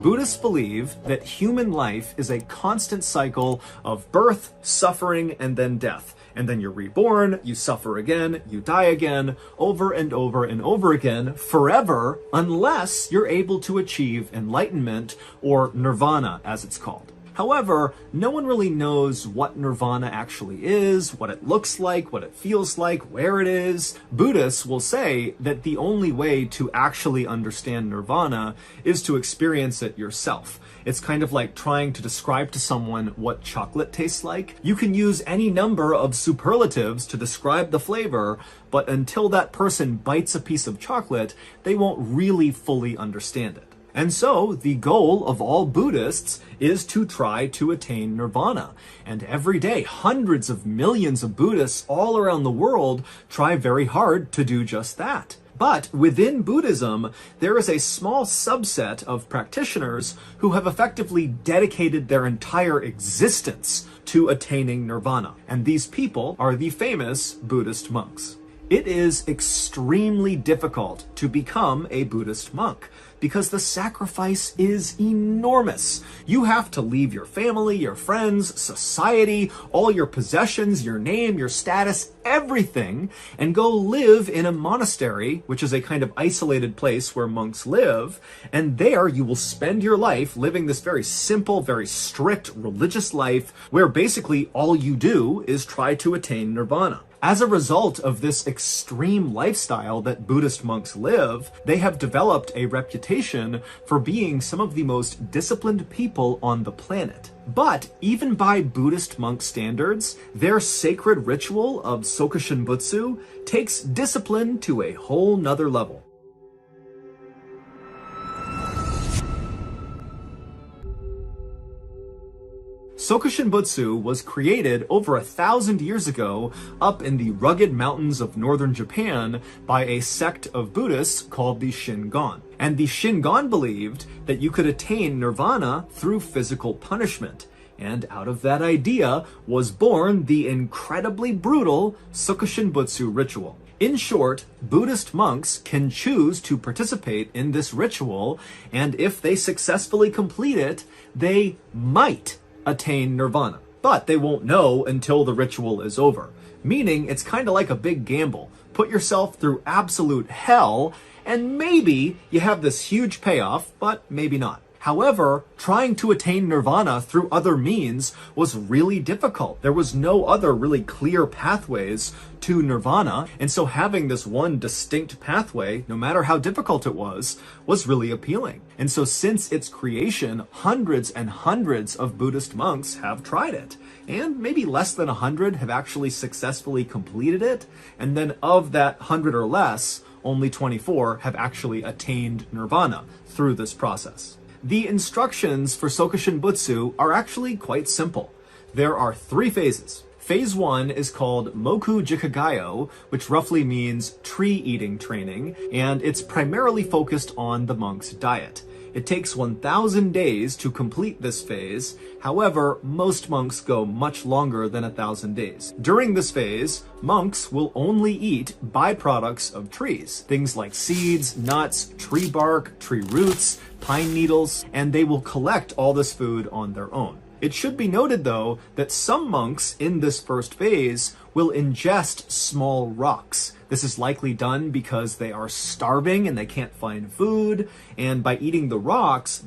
Buddhists believe that human life is a constant cycle of birth, suffering, and then death. And then you're reborn, you suffer again, you die again, over and over and over again, forever, unless you're able to achieve enlightenment, or nirvana as it's called. However, no one really knows what nirvana actually is, what it looks like, what it feels like, where it is. Buddhists will say that the only way to actually understand nirvana is to experience it yourself. It's kind of like trying to describe to someone what chocolate tastes like. You can use any number of superlatives to describe the flavor, but until that person bites a piece of chocolate, they won't really fully understand it. And so, the goal of all Buddhists is to try to attain nirvana. And every day, hundreds of millions of Buddhists all around the world try very hard to do just that. But within Buddhism, there is a small subset of practitioners who have effectively dedicated their entire existence to attaining nirvana. And these people are the famous Buddhist monks. It is extremely difficult to become a Buddhist monk because the sacrifice is enormous. You have to leave your family, your friends, society, all your possessions, your name, your status, everything, and go live in a monastery, which is a kind of isolated place where monks live, and there you will spend your life living this very simple, very strict religious life where basically all you do is try to attain nirvana. As a result of this extreme lifestyle that Buddhist monks live, they have developed a reputation for being some of the most disciplined people on the planet. But even by Buddhist monk standards, their sacred ritual of Sokushinbutsu takes discipline to a whole nother level. Sokushinbutsu was created over 1,000 years ago up in the rugged mountains of northern Japan by a sect of Buddhists called the Shingon. And the Shingon believed that you could attain nirvana through physical punishment. And out of that idea was born the incredibly brutal Sokushinbutsu ritual. In short, Buddhist monks can choose to participate in this ritual, and if they successfully complete it, they might attain nirvana. But they won't know until the ritual is over. Meaning, it's kind of like a big gamble. Put yourself through absolute hell, and maybe you have this huge payoff, but maybe not. However, trying to attain nirvana through other means was really difficult. There was no other really clear pathways to nirvana, and so having this one distinct pathway, no matter how difficult it was really appealing. And so since its creation, hundreds and hundreds of Buddhist monks have tried it, and maybe less than 100 have actually successfully completed it, and then of that 100 or less, only 24 have actually attained nirvana through this process. The instructions for Sokushinbutsu are actually quite simple. There are 3 phases. Phase 1 is called Moku Jikagayo, which roughly means tree-eating training, and it's primarily focused on the monk's diet. It takes 1,000 days to complete this phase. However, most monks go much longer than 1,000 days. During this phase, monks will only eat byproducts of trees, things like seeds, nuts, tree bark, tree roots, pine needles, and they will collect all this food on their own. It should be noted, though, that some monks in this first phase will ingest small rocks. This is likely done because they are starving and they can't find food, and by eating the rocks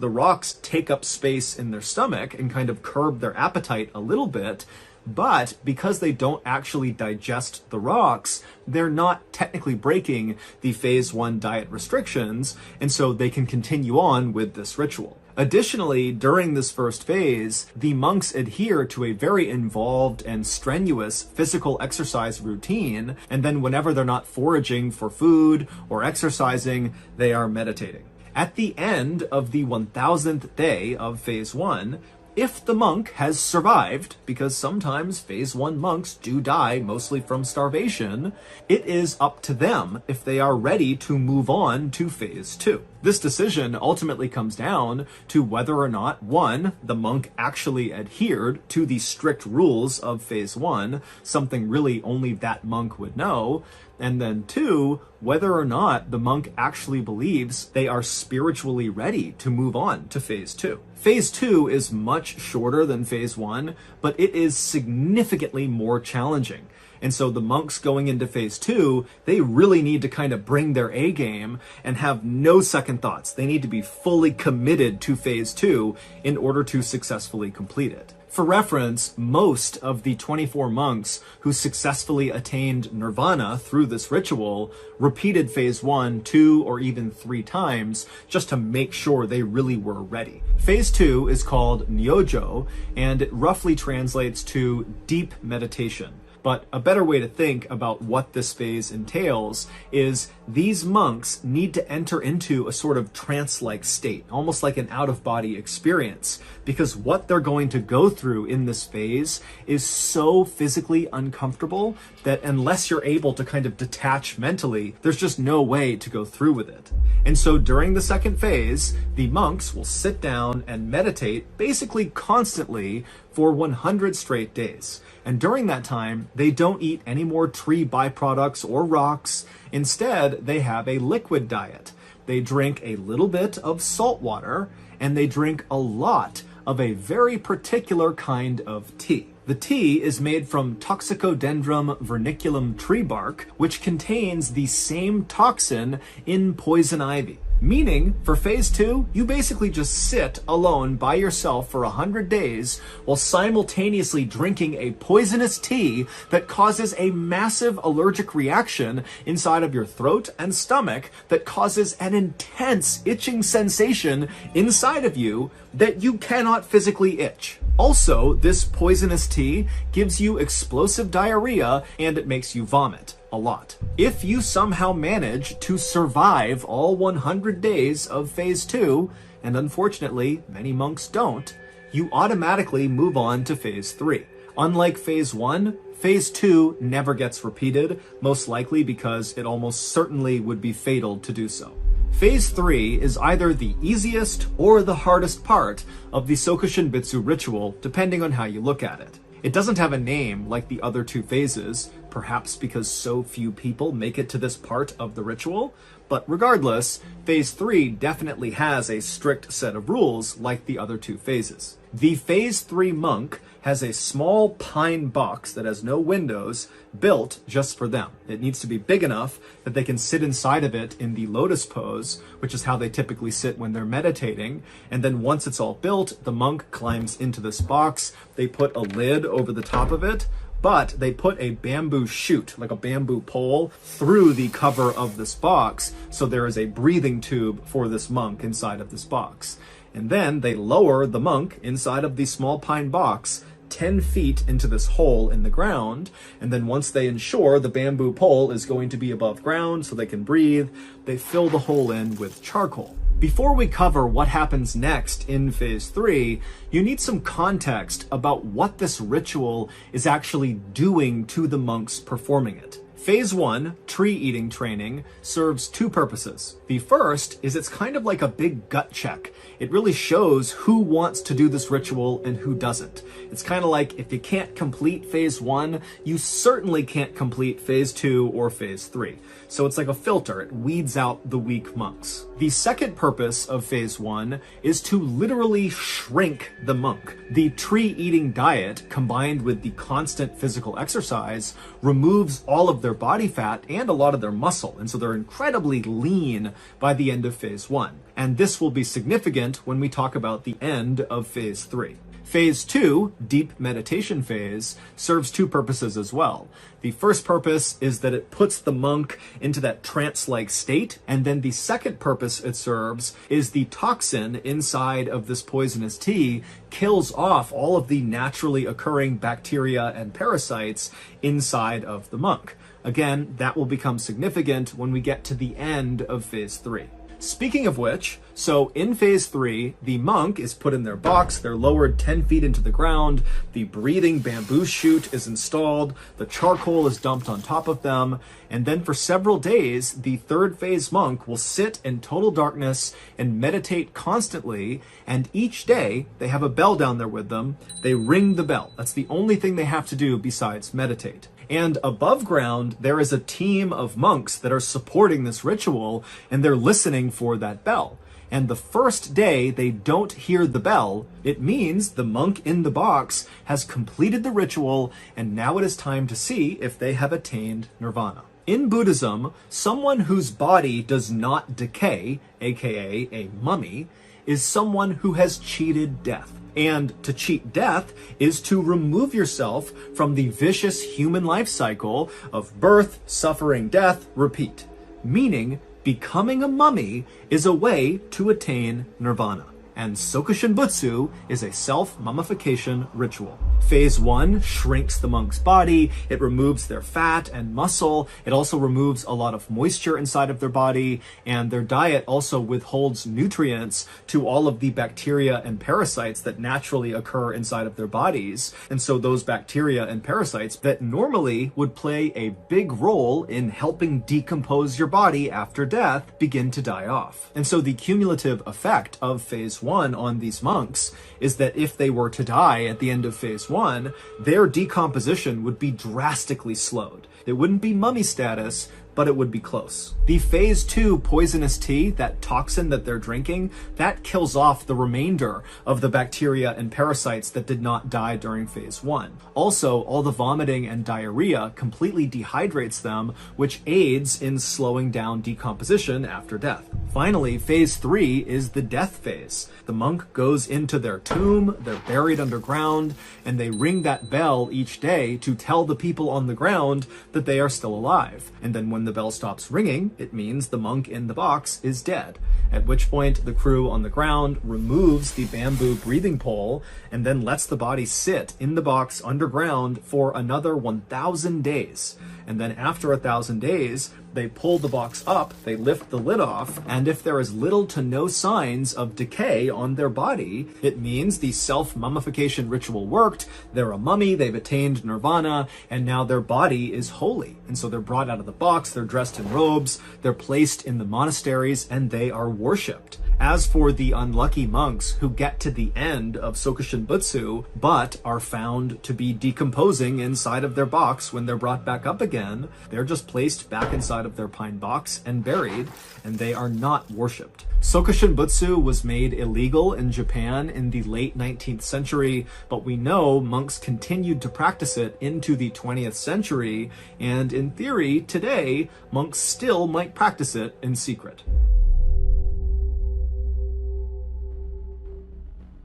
take up space in their stomach and kind of curb their appetite a little bit. But because they don't actually digest the rocks, they're not technically breaking the phase 1 diet restrictions, and so they can continue on with this ritual. Additionally, during this first phase, the monks adhere to a very involved and strenuous physical exercise routine, and then whenever they're not foraging for food or exercising, they are meditating. At the end of the 1,000th day of phase 1, if the monk has survived, because sometimes phase 1 monks do die mostly from starvation, it is up to them if they are ready to move on to phase 2. This decision ultimately comes down to whether or not, one, the monk actually adhered to the strict rules of phase 1, something really only that monk would know, and then two, whether or not the monk actually believes they are spiritually ready to move on to phase 2. Phase 2 is much shorter than phase 1, but it is significantly more challenging. And so the monks going into phase 2, they really need to kind of bring their A game and have no second thoughts. They need to be fully committed to phase 2 in order to successfully complete it. For reference, most of the 24 monks who successfully attained nirvana through this ritual repeated phase 1, 2, or even 3 times just to make sure they really were ready. Phase 2 is called Nyojo, and it roughly translates to deep meditation. But a better way to think about what this phase entails is these monks need to enter into a sort of trance-like state, almost like an out-of-body experience, because what they're going to go through in this phase is so physically uncomfortable that unless you're able to kind of detach mentally, there's just no way to go through with it. And so during the second phase, the monks will sit down and meditate basically constantly for 100 straight days. And during that time, they don't eat any more tree byproducts or rocks. Instead, they have a liquid diet. They drink a little bit of salt water, and they drink a lot of a very particular kind of tea. The tea is made from Toxicodendron verniculum tree bark, which contains the same toxin in poison ivy. Meaning, for phase 2, you basically just sit alone by yourself for 100 days while simultaneously drinking a poisonous tea that causes a massive allergic reaction inside of your throat and stomach that causes an intense itching sensation inside of you that you cannot physically itch. Also, this poisonous tea gives you explosive diarrhea and it makes you vomit a lot. If you somehow manage to survive all 100 days of phase 2, and unfortunately many monks don't, you automatically move on to phase 3. Unlike phase 1, phase 2 never gets repeated, most likely because it almost certainly would be fatal to do so. Phase 3 is either the easiest or the hardest part of the Sokushin Bitsu ritual, depending on how you look at it. It doesn't have a name like the other 2 phases, perhaps because so few people make it to this part of the ritual, but regardless, phase 3 definitely has a strict set of rules like the other 2 phases. The phase 3 monk has a small pine box that has no windows built just for them. It needs to be big enough that they can sit inside of it in the lotus pose, which is how they typically sit when they're meditating. And then once it's all built, the monk climbs into this box. They put a lid over the top of it, but they put a bamboo shoot, like a bamboo pole, through the cover of this box, so there is a breathing tube for this monk inside of this box. And then they lower the monk inside of the small pine box 10 feet into this hole in the ground, and then once they ensure the bamboo pole is going to be above ground so they can breathe, they fill the hole in with charcoal. Before we cover what happens next in phase 3, you need some context about what this ritual is actually doing to the monks performing it. Phase 1, tree eating training, serves 2 purposes. The first is it's kind of like a big gut check. It really shows who wants to do this ritual and who doesn't. It's kind of like if you can't complete phase 1, you certainly can't complete phase 2 or phase 3. So it's like a filter. It weeds out the weak monks. The second purpose of phase 1 is to literally shrink the monk. The tree-eating diet, combined with the constant physical exercise, removes all of their body fat and a lot of their muscle, and so they're incredibly lean by the end of phase 1. And this will be significant when we talk about the end of phase 3. Phase 2, deep meditation phase, serves 2 purposes as well. The first purpose is that it puts the monk into that trance-like state, and then the second purpose it serves is the toxin inside of this poisonous tea kills off all of the naturally occurring bacteria and parasites inside of the monk. Again, that will become significant when we get to the end of phase 3. Speaking of which, So in phase 3, the monk is put in their box, they're lowered 10 feet into the ground, the breathing bamboo chute is installed, the charcoal is dumped on top of them, and then for several days, the third phase monk will sit in total darkness and meditate constantly, and each day they have a bell down there with them. They ring the bell. That's the only thing they have to do besides meditate. And above ground, there is a team of monks that are supporting this ritual, and they're listening for that bell. And the first day they don't hear the bell, it means the monk in the box has completed the ritual, and now it is time to see if they have attained nirvana. In Buddhism, someone whose body does not decay, aka a mummy, is someone who has cheated death. And to cheat death is to remove yourself from the vicious human life cycle of birth, suffering, death, repeat. Meaning, becoming a mummy is a way to attain nirvana. And Sokushin Butsu is a self-mummification ritual. Phase 1 shrinks the monk's body, it removes their fat and muscle, it also removes a lot of moisture inside of their body, and their diet also withholds nutrients to all of the bacteria and parasites that naturally occur inside of their bodies. And so those bacteria and parasites that normally would play a big role in helping decompose your body after death begin to die off. And so the cumulative effect of phase 1 on these monks is that if they were to die at the end of phase 1, their decomposition would be drastically slowed. It wouldn't be mummy status, but it would be close. The phase 2 poisonous tea, that toxin that they're drinking, that kills off the remainder of the bacteria and parasites that did not die during phase 1. Also, all the vomiting and diarrhea completely dehydrates them, which aids in slowing down decomposition after death. Finally, phase 3 is the death phase. The monk goes into their tomb, they're buried underground, and they ring that bell each day to tell the people on the ground that they are still alive. And then when the bell stops ringing, it means the monk in the box is dead. At which point the crew on the ground removes the bamboo breathing pole and then lets the body sit in the box underground for another 1,000 days. And then after 1,000 days, they pull the box up, they lift the lid off, and if there is little to no signs of decay on their body, it means the self-mummification ritual worked, they're a mummy, they've attained nirvana, and now their body is holy. And so they're brought out of the box, they're dressed in robes, they're placed in the monasteries, and they are worshipped. As for the unlucky monks who get to the end of Sokushin Butsu, but are found to be decomposing inside of their box when they're brought back up again, they're just placed back inside of their pine box and buried, and they are not worshipped. Sokushin Butsu was made illegal in Japan in the late 19th century, but we know monks continued to practice it into the 20th century, and in theory, today, monks still might practice it in secret.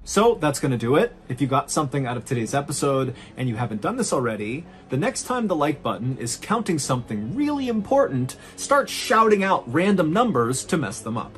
So that's going to do it. If you got something out of today's episode and you haven't done this already, the next time the like button is counting something really important, start shouting out random numbers to mess them up.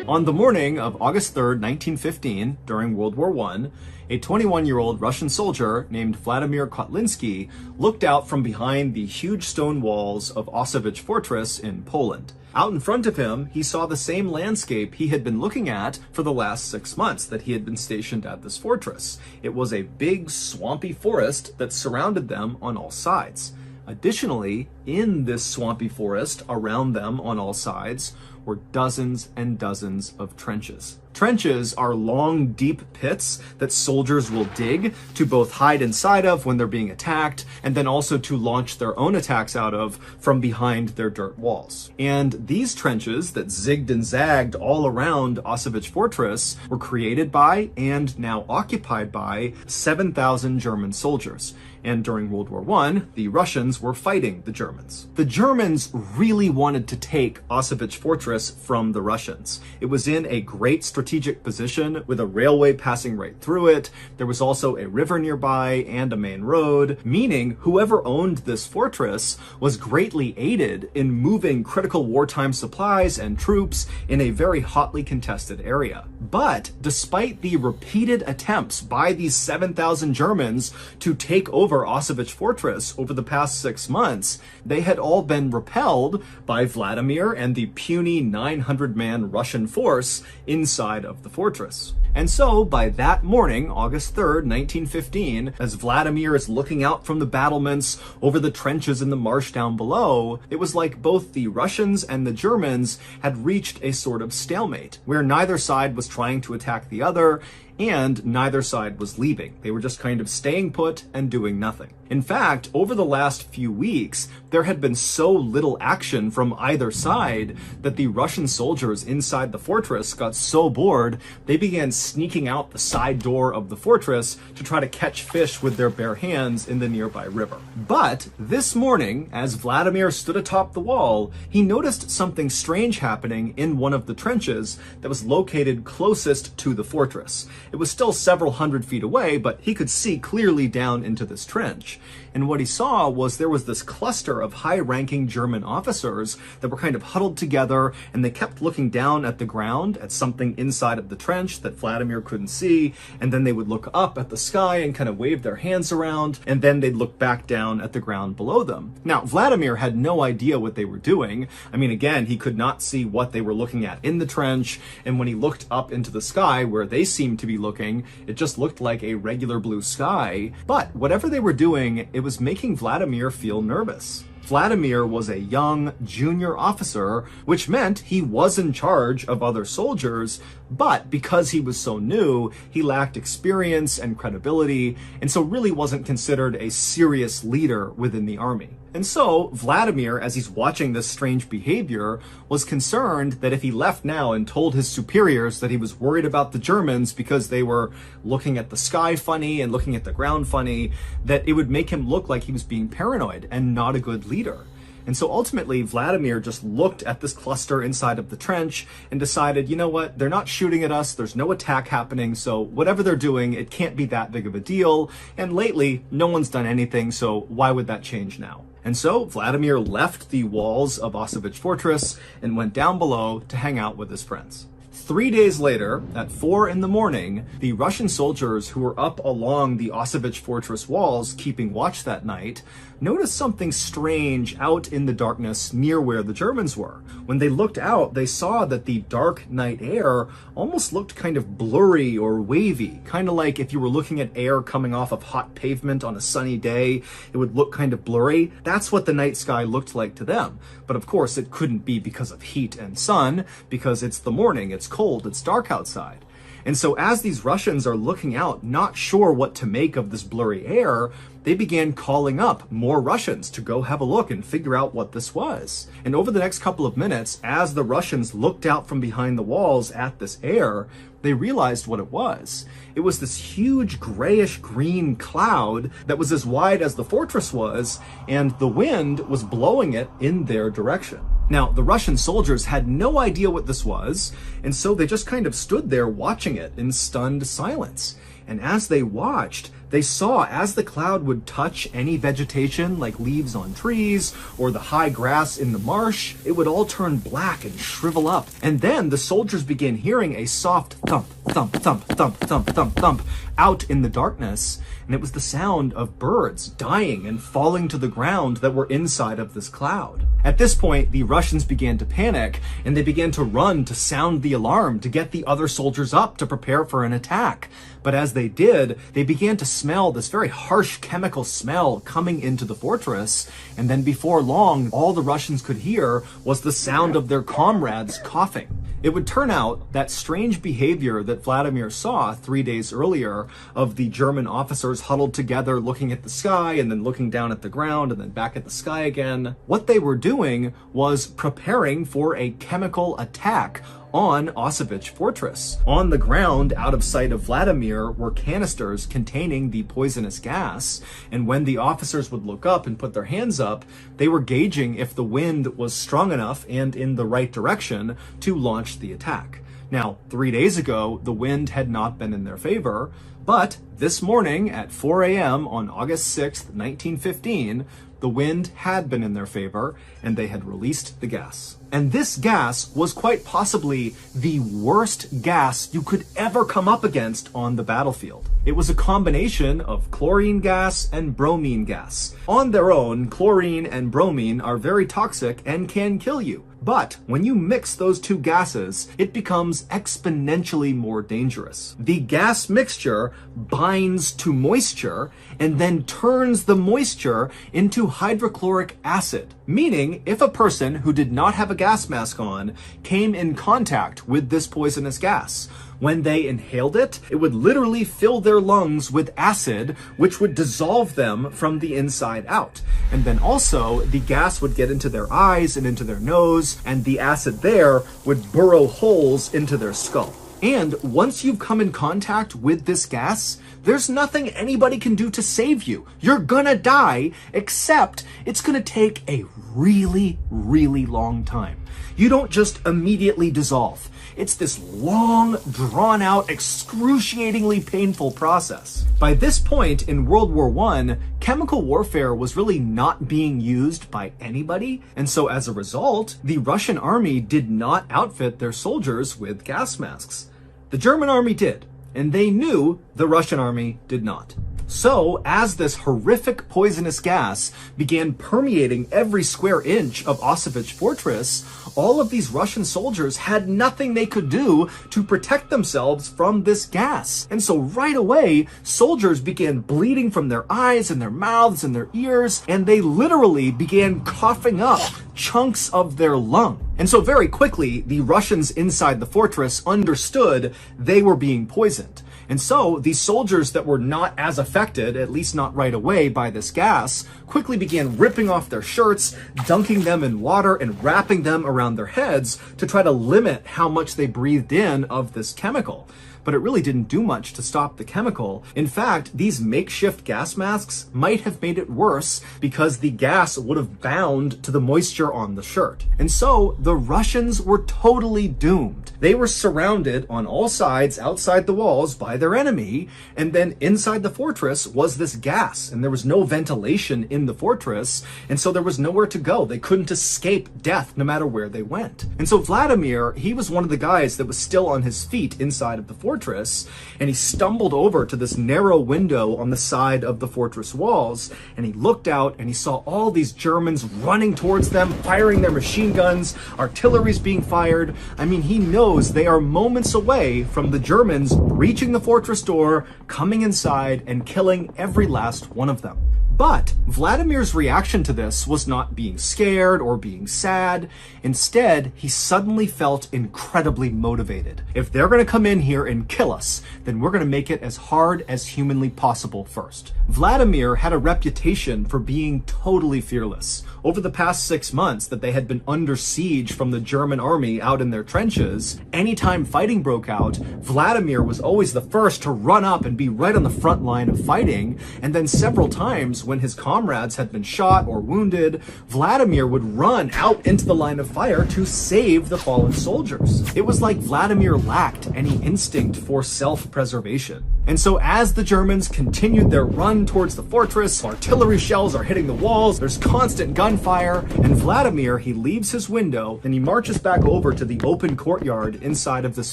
On the morning of August 3rd, 1915, during World War I, a 21-year-old Russian soldier named Vladimir Kotlinski looked out from behind the huge stone walls of Auschwitz Fortress in Poland. Out in front of him, he saw the same landscape he had been looking at for the last 6 months that he had been stationed at this fortress. It was a big, swampy forest that surrounded them on all sides. Additionally, in this swampy forest around them on all sides were dozens and dozens of trenches. Trenches are long, deep pits that soldiers will dig to both hide inside of when they're being attacked, and then also to launch their own attacks out of from behind their dirt walls. And these trenches that zigged and zagged all around Auschwitz Fortress were created by and now occupied by 7,000 German soldiers. And during World War I, the Russians were fighting the Germans. The Germans really wanted to take Auschwitz Fortress from the Russians. It was in a great strategic position with a railway passing right through it. There was also a river nearby and a main road, meaning whoever owned this fortress was greatly aided in moving critical wartime supplies and troops in a very hotly contested area. But despite the repeated attempts by these 7,000 Germans to take over Auschwitz Fortress over the past 6 months, they had all been repelled by Vladimir and the puny 900-man Russian force inside of the fortress. And so, by that morning, August 3rd, 1915, as Vladimir is looking out from the battlements over the trenches in the marsh down below, it was like both the Russians and the Germans had reached a sort of stalemate, where neither side was trying to attack the other, and neither side was leaving. They were just kind of staying put and doing nothing. In fact, over the last few weeks, there had been so little action from either side that the Russian soldiers inside the fortress got so bored, they began sneaking out the side door of the fortress to try to catch fish with their bare hands in the nearby river. But this morning, as Vladimir stood atop the wall, he noticed something strange happening in one of the trenches that was located closest to the fortress. It was still several hundred feet away, but he could see clearly down into this trench. And what he saw was there was this cluster of high-ranking German officers that were kind of huddled together, and they kept looking down at the ground at something inside of the trench that Vladimir couldn't see, and then they would look up at the sky and kind of wave their hands around, and then they'd look back down at the ground below them. Now, Vladimir had no idea what they were doing. I mean, again, he could not see what they were looking at in the trench, and when he looked up into the sky where they seemed to be looking, it just looked like a regular blue sky. But whatever they were doing, it was making Vladimir feel nervous. Vladimir was a young junior officer, which meant he was in charge of other soldiers, but because he was so new, he lacked experience and credibility, and so really wasn't considered a serious leader within the army. And so Vladimir, as he's watching this strange behavior, was concerned that if he left now and told his superiors that he was worried about the Germans because they were looking at the sky funny and looking at the ground funny, that it would make him look like he was being paranoid and not a good leader. And so ultimately, Vladimir just looked at this cluster inside of the trench and decided, you know what, they're not shooting at us, there's no attack happening, so whatever they're doing, it can't be that big of a deal. And lately, no one's done anything, so why would that change now? And so Vladimir left the walls of Auschwitz Fortress and went down below to hang out with his friends. 3 days later, at 4 in the morning, the Russian soldiers who were up along the Auschwitz Fortress walls keeping watch that night noticed something strange out in the darkness near where the Germans were. When they looked out, they saw that the dark night air almost looked kind of blurry or wavy, kind of like if you were looking at air coming off of hot pavement on a sunny day, it would look kind of blurry. That's what the night sky looked like to them. But of course, it couldn't be because of heat and sun, because it's the morning, it's cold, it's dark outside. And so as these Russians are looking out, not sure what to make of this blurry air, they began calling up more Russians to go have a look and figure out what this was. And over the next couple of minutes, as the Russians looked out from behind the walls at this air, they realized what it was. It was this huge grayish-green cloud that was as wide as the fortress was, and the wind was blowing it in their direction. Now, the Russian soldiers had no idea what this was, and so they just kind of stood there watching it in stunned silence. And as they watched, they saw as the cloud would touch any vegetation like leaves on trees or the high grass in the marsh, it would all turn black and shrivel up. And then the soldiers began hearing a soft thump, thump, thump, thump, thump, thump, thump out in the darkness. And it was the sound of birds dying and falling to the ground that were inside of this cloud. At this point, the Russians began to panic, and they began to run to sound the alarm to get the other soldiers up to prepare for an attack. But as they did, they began to smell, this very harsh chemical smell coming into the fortress. And then before long, all the Russians could hear was the sound of their comrades coughing. It would turn out that strange behavior that Vladimir saw 3 days earlier of the German officers huddled together looking at the sky and then looking down at the ground and then back at the sky again. What they were doing was preparing for a chemical attack on Auschwitz Fortress. On the ground, out of sight of Vladimir, were canisters containing the poisonous gas, and when the officers would look up and put their hands up, they were gauging if the wind was strong enough and in the right direction to launch the attack. Now, 3 days ago, the wind had not been in their favor, but this morning at 4 a.m. on August 6th, 1915, the wind had been in their favor, and they had released the gas. And this gas was quite possibly the worst gas you could ever come up against on the battlefield. It was a combination of chlorine gas and bromine gas. On their own, chlorine and bromine are very toxic and can kill you. But when you mix those two gases, it becomes exponentially more dangerous. The gas mixture binds to moisture and then turns the moisture into hydrochloric acid. Meaning, if a person who did not have a gas mask on came in contact with this poisonous gas, when they inhaled it, it would literally fill their lungs with acid, which would dissolve them from the inside out. And then also, the gas would get into their eyes and into their nose, and the acid there would burrow holes into their skull. And once you've come in contact with this gas, there's nothing anybody can do to save you. You're gonna die, except it's gonna take a really, really long time. You don't just immediately dissolve. It's this long, drawn-out, excruciatingly painful process. By this point in World War I, chemical warfare was really not being used by anybody, and so as a result, the Russian army did not outfit their soldiers with gas masks. The German army did, and they knew the Russian army did not. So, as this horrific poisonous gas began permeating every square inch of Auschwitz Fortress, all of these Russian soldiers had nothing they could do to protect themselves from this gas. And so right away, soldiers began bleeding from their eyes and their mouths and their ears, and they literally began coughing up chunks of their lung. And so very quickly, the Russians inside the fortress understood they were being poisoned. And so these soldiers that were not as affected, at least not right away, by this gas, quickly began ripping off their shirts, dunking them in water, and wrapping them around their heads to try to limit how much they breathed in of this chemical. But it really didn't do much to stop the chemical. In fact, these makeshift gas masks might have made it worse because the gas would have bound to the moisture on the shirt. And so the Russians were totally doomed. They were surrounded on all sides outside the walls by their enemy, and then inside the fortress was this gas, and there was no ventilation in the fortress, and so there was nowhere to go. They couldn't escape death no matter where they went. And so Vladimir, he was one of the guys that was still on his feet inside of the fortress, and he stumbled over to this narrow window on the side of the fortress walls, and he looked out and he saw all these Germans running towards them, firing their machine guns, artillery's being fired. I mean, he knows they are moments away from the Germans breaching the fortress door, coming inside, and killing every last one of them. But Vladimir's reaction to this was not being scared or being sad. Instead, he suddenly felt incredibly motivated. If they're going to come in here and kill us, then we're going to make it as hard as humanly possible first. Vladimir had a reputation for being totally fearless. Over the past 6 months that they had been under siege from the German army out in their trenches, anytime fighting broke out, Vladimir was always the first to run up and be right on the front line of fighting, and then several times when his comrades had been shot or wounded, Vladimir would run out into the line of fire to save the fallen soldiers. It was like Vladimir lacked any instinct for self-preservation. And so as the Germans continued their run towards the fortress, artillery shells are hitting the walls, there's constant gunfire, and Vladimir, he leaves his window and he marches back over to the open courtyard inside of this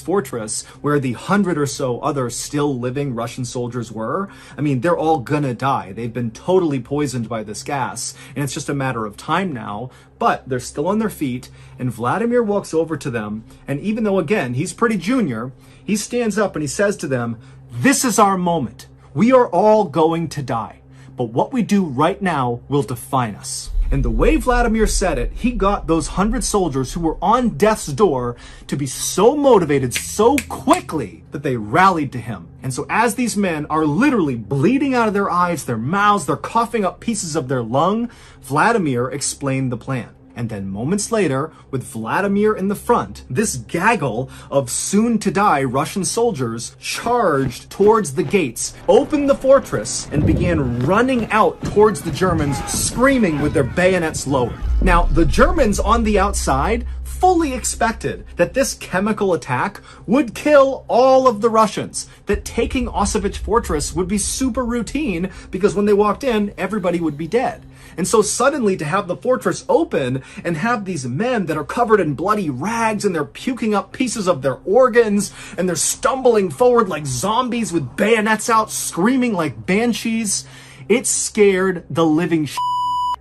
fortress where the 100 or so other still living Russian soldiers were. I mean, they're all gonna die. They've been totally poisoned by this gas, and it's just a matter of time now, but they're still on their feet, and Vladimir walks over to them, and even though, again, he's pretty junior, he stands up and he says to them, "This is our moment. We are all going to die, but what we do right now will define us. And the way Vladimir said it, he got those 100 soldiers who were on death's door to be so motivated so quickly that they rallied to him. And so as these men are literally bleeding out of their eyes, their mouths, they're coughing up pieces of their lung, Vladimir explained the plan. And then moments later, with Vladimir in the front, this gaggle of soon-to-die Russian soldiers charged towards the gates, opened the fortress, and began running out towards the Germans, screaming with their bayonets lowered. Now, the Germans on the outside fully expected that this chemical attack would kill all of the Russians, that taking Auschwitz Fortress would be super routine because when they walked in, everybody would be dead. And so suddenly to have the fortress open and have these men that are covered in bloody rags and they're puking up pieces of their organs and they're stumbling forward like zombies with bayonets out, screaming like banshees, it scared the living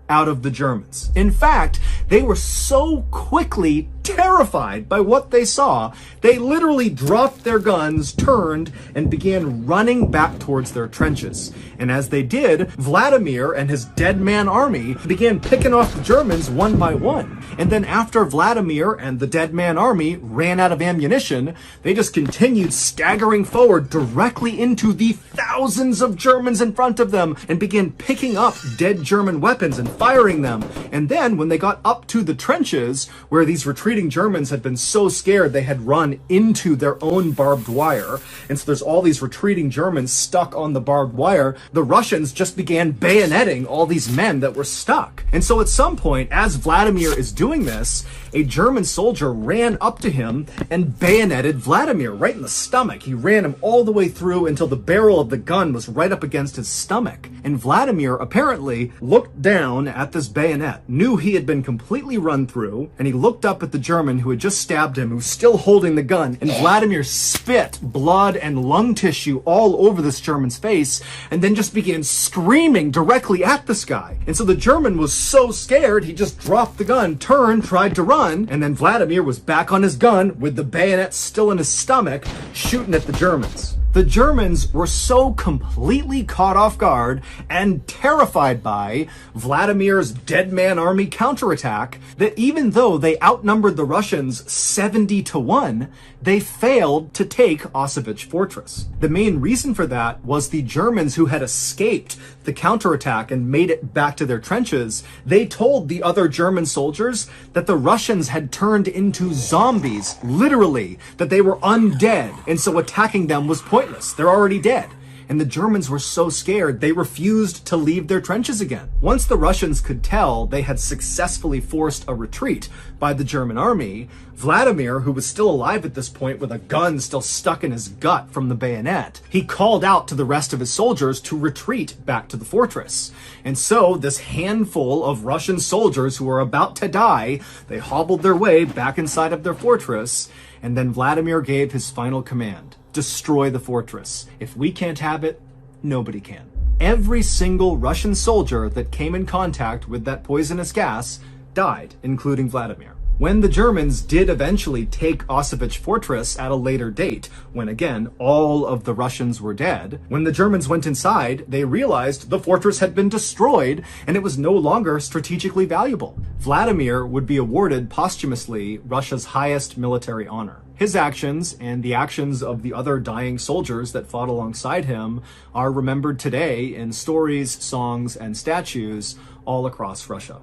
out of the Germans. In fact, they were so quickly terrified by what they saw, they literally dropped their guns, turned, and began running back towards their trenches. And as they did, Vladimir and his dead man army began picking off the Germans one by one. And then after Vladimir and the dead man army ran out of ammunition, they just continued staggering forward directly into the thousands of Germans in front of them and began picking up dead German weapons and firing them. And then when they got up to the trenches where these retreating Germans had been so scared they had run into their own barbed wire, and so there's all these retreating Germans stuck on the barbed wire, the Russians just began bayoneting all these men that were stuck. And so at some point, as Vladimir is doing this, a German soldier ran up to him and bayoneted Vladimir right in the stomach. He ran him all the way through until the barrel of the gun was right up against his stomach. And Vladimir apparently looked down at this bayonet, knew he had been completely run through, and he looked up at the German who had just stabbed him, who was still holding the gun, and Vladimir spit blood and lung tissue all over this German's face, and then just began screaming directly at this guy. And so the German was so scared, he just dropped the gun, turned, tried to run, and then Vladimir was back on his gun with the bayonet still in his stomach, shooting at the Germans. The Germans were so completely caught off guard and terrified by Vladimir's dead man army counterattack that even though they outnumbered the Russians 70-1, they failed to take Auschwitz Fortress. The main reason for that was the Germans who had escaped the counterattack and made it back to their trenches. They told the other German soldiers that the Russians had turned into zombies, literally, that they were undead, and so attacking them was pointless. They're already dead. And the Germans were so scared, they refused to leave their trenches again. Once the Russians could tell they had successfully forced a retreat by the German army, Vladimir, who was still alive at this point with a gun still stuck in his gut from the bayonet, he called out to the rest of his soldiers to retreat back to the fortress. And so this handful of Russian soldiers who were about to die, they hobbled their way back inside of their fortress, and then Vladimir gave his final command: destroy the fortress. If we can't have it, nobody can. Every single Russian soldier that came in contact with that poisonous gas died, including Vladimir. When the Germans did eventually take Auschwitz Fortress at a later date, when again, all of the Russians were dead, when the Germans went inside, they realized the fortress had been destroyed and it was no longer strategically valuable. Vladimir would be awarded posthumously Russia's highest military honor. His actions and the actions of the other dying soldiers that fought alongside him are remembered today in stories, songs, and statues all across Russia.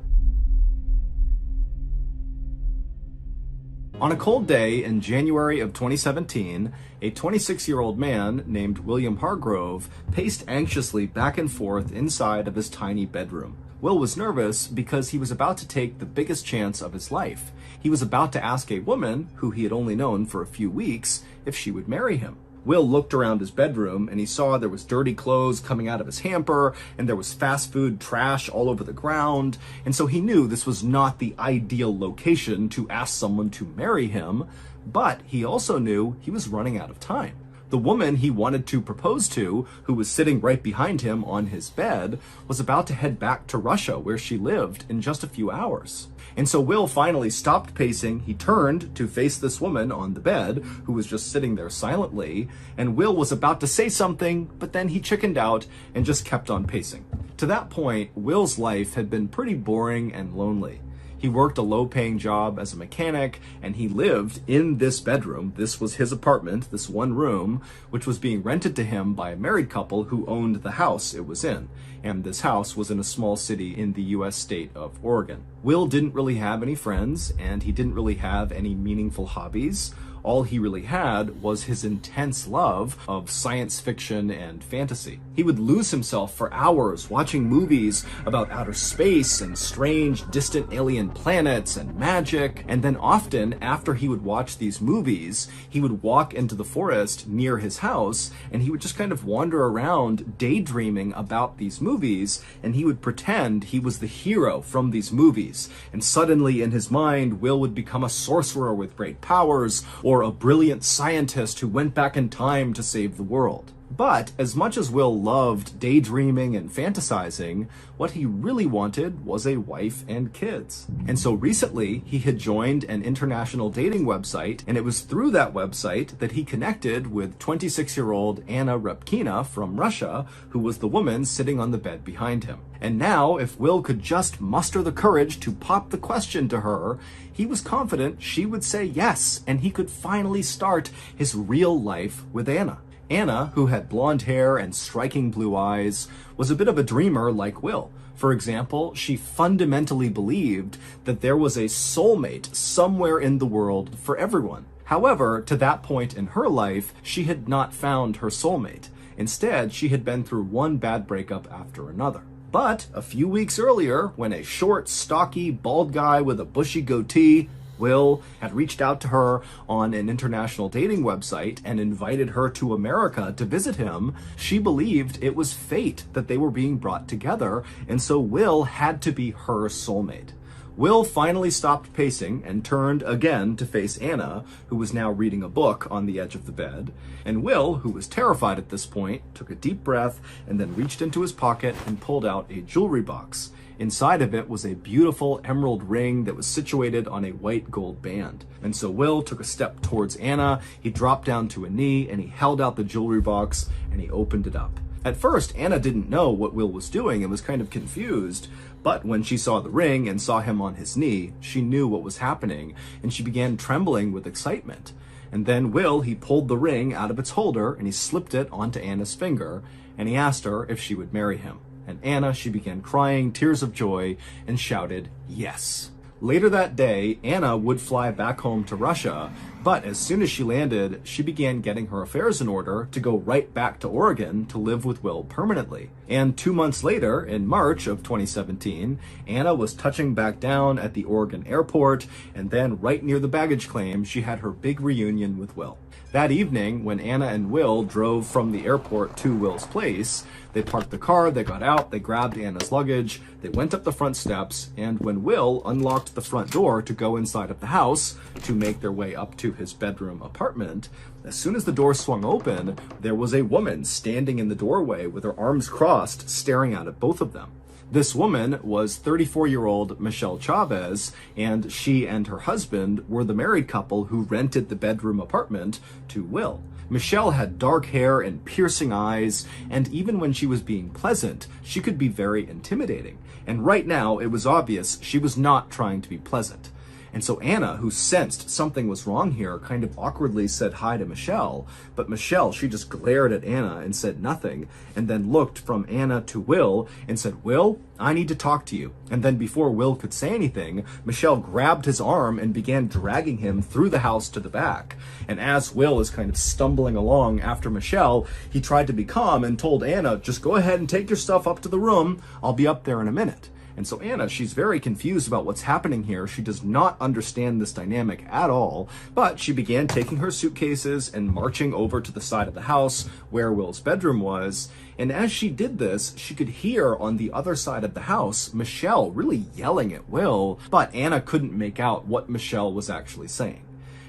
On a cold day in January of 2017, a 26-year-old man named William Hargrove paced anxiously back and forth inside of his tiny bedroom. Will was nervous because he was about to take the biggest chance of his life. He was about to ask a woman, who he had only known for a few weeks, if she would marry him. Will looked around his bedroom and he saw there was dirty clothes coming out of his hamper and there was fast food trash all over the ground, and so he knew this was not the ideal location to ask someone to marry him, but he also knew he was running out of time. The woman he wanted to propose to, who was sitting right behind him on his bed, was about to head back to Russia, where she lived, in just a few hours. And so Will finally stopped pacing. He turned to face this woman on the bed, who was just sitting there silently, and Will was about to say something, but then he chickened out and just kept on pacing. To that point, Will's life had been pretty boring and lonely. He worked a low-paying job as a mechanic, and he lived in this bedroom. This was his apartment, this one room, which was being rented to him by a married couple who owned the house it was in. And this house was in a small city in the US state of Oregon. Will didn't really have any friends, and he didn't really have any meaningful hobbies. All he really had was his intense love of science fiction and fantasy. He would lose himself for hours watching movies about outer space and strange, distant alien planets and magic. And then often, after he would watch these movies, he would walk into the forest near his house, and he would just kind of wander around daydreaming about these movies, and he would pretend he was the hero from these movies. And suddenly in his mind, Will would become a sorcerer with great powers, or a brilliant scientist who went back in time to save the world. But as much as Will loved daydreaming and fantasizing, what he really wanted was a wife and kids. And so recently, he had joined an international dating website, and it was through that website that he connected with 26-year-old Anna Repkina from Russia, who was the woman sitting on the bed behind him. And now, if Will could just muster the courage to pop the question to her, he was confident she would say yes, and he could finally start his real life with Anna. Anna, who had blonde hair and striking blue eyes, was a bit of a dreamer like Will. For example, she fundamentally believed that there was a soulmate somewhere in the world for everyone. However, to that point in her life, she had not found her soulmate. Instead, she had been through one bad breakup after another. But a few weeks earlier, when a short, stocky, bald guy with a bushy goatee, Will, had reached out to her on an international dating website and invited her to America to visit him, she believed it was fate that they were being brought together, and so Will had to be her soulmate. Will finally stopped pacing and turned again to face Anna, who was now reading a book on the edge of the bed. And Will, who was terrified at this point, took a deep breath and then reached into his pocket and pulled out a jewelry box. Inside of it was a beautiful emerald ring that was situated on a white gold band. And so Will took a step towards Anna, he dropped down to a knee, and he held out the jewelry box and he opened it up. At first, Anna didn't know what Will was doing and was kind of confused, but when she saw the ring and saw him on his knee, she knew what was happening, and she began trembling with excitement. And then Will, he pulled the ring out of its holder and he slipped it onto Anna's finger, and he asked her if she would marry him. And Anna, she began crying tears of joy and shouted, yes. Later that day, Anna would fly back home to Russia, but as soon as she landed, she began getting her affairs in order to go right back to Oregon to live with Will permanently. And 2 months later, in March of 2017, Anna was touching back down at the Oregon airport, and then right near the baggage claim, she had her big reunion with Will. That evening, when Anna and Will drove from the airport to Will's place, they parked the car, they got out, they grabbed Anna's luggage, they went up the front steps, and when Will unlocked the front door to go inside of the house to make their way up to his bedroom apartment, as soon as the door swung open, there was a woman standing in the doorway with her arms crossed, staring out at both of them. This woman was 34-year-old Michelle Chavez, and she and her husband were the married couple who rented the bedroom apartment to Will. Michelle had dark hair and piercing eyes, and even when she was being pleasant, she could be very intimidating. And right now, it was obvious she was not trying to be pleasant. And so Anna, who sensed something was wrong here, kind of awkwardly said hi to Michelle, but Michelle, she just glared at Anna and said nothing, and then looked from Anna to Will and said, Will, I need to talk to you. And then before Will could say anything, Michelle grabbed his arm and began dragging him through the house to the back. And as Will is kind of stumbling along after Michelle, he tried to be calm and told Anna, just go ahead and take your stuff up to the room. I'll be up there in a minute. And so Anna, she's very confused about what's happening here. She does not understand this dynamic at all, but she began taking her suitcases and marching over to the side of the house where Will's bedroom was. And as she did this, she could hear on the other side of the house, Michelle really yelling at Will, but Anna couldn't make out what Michelle was actually saying.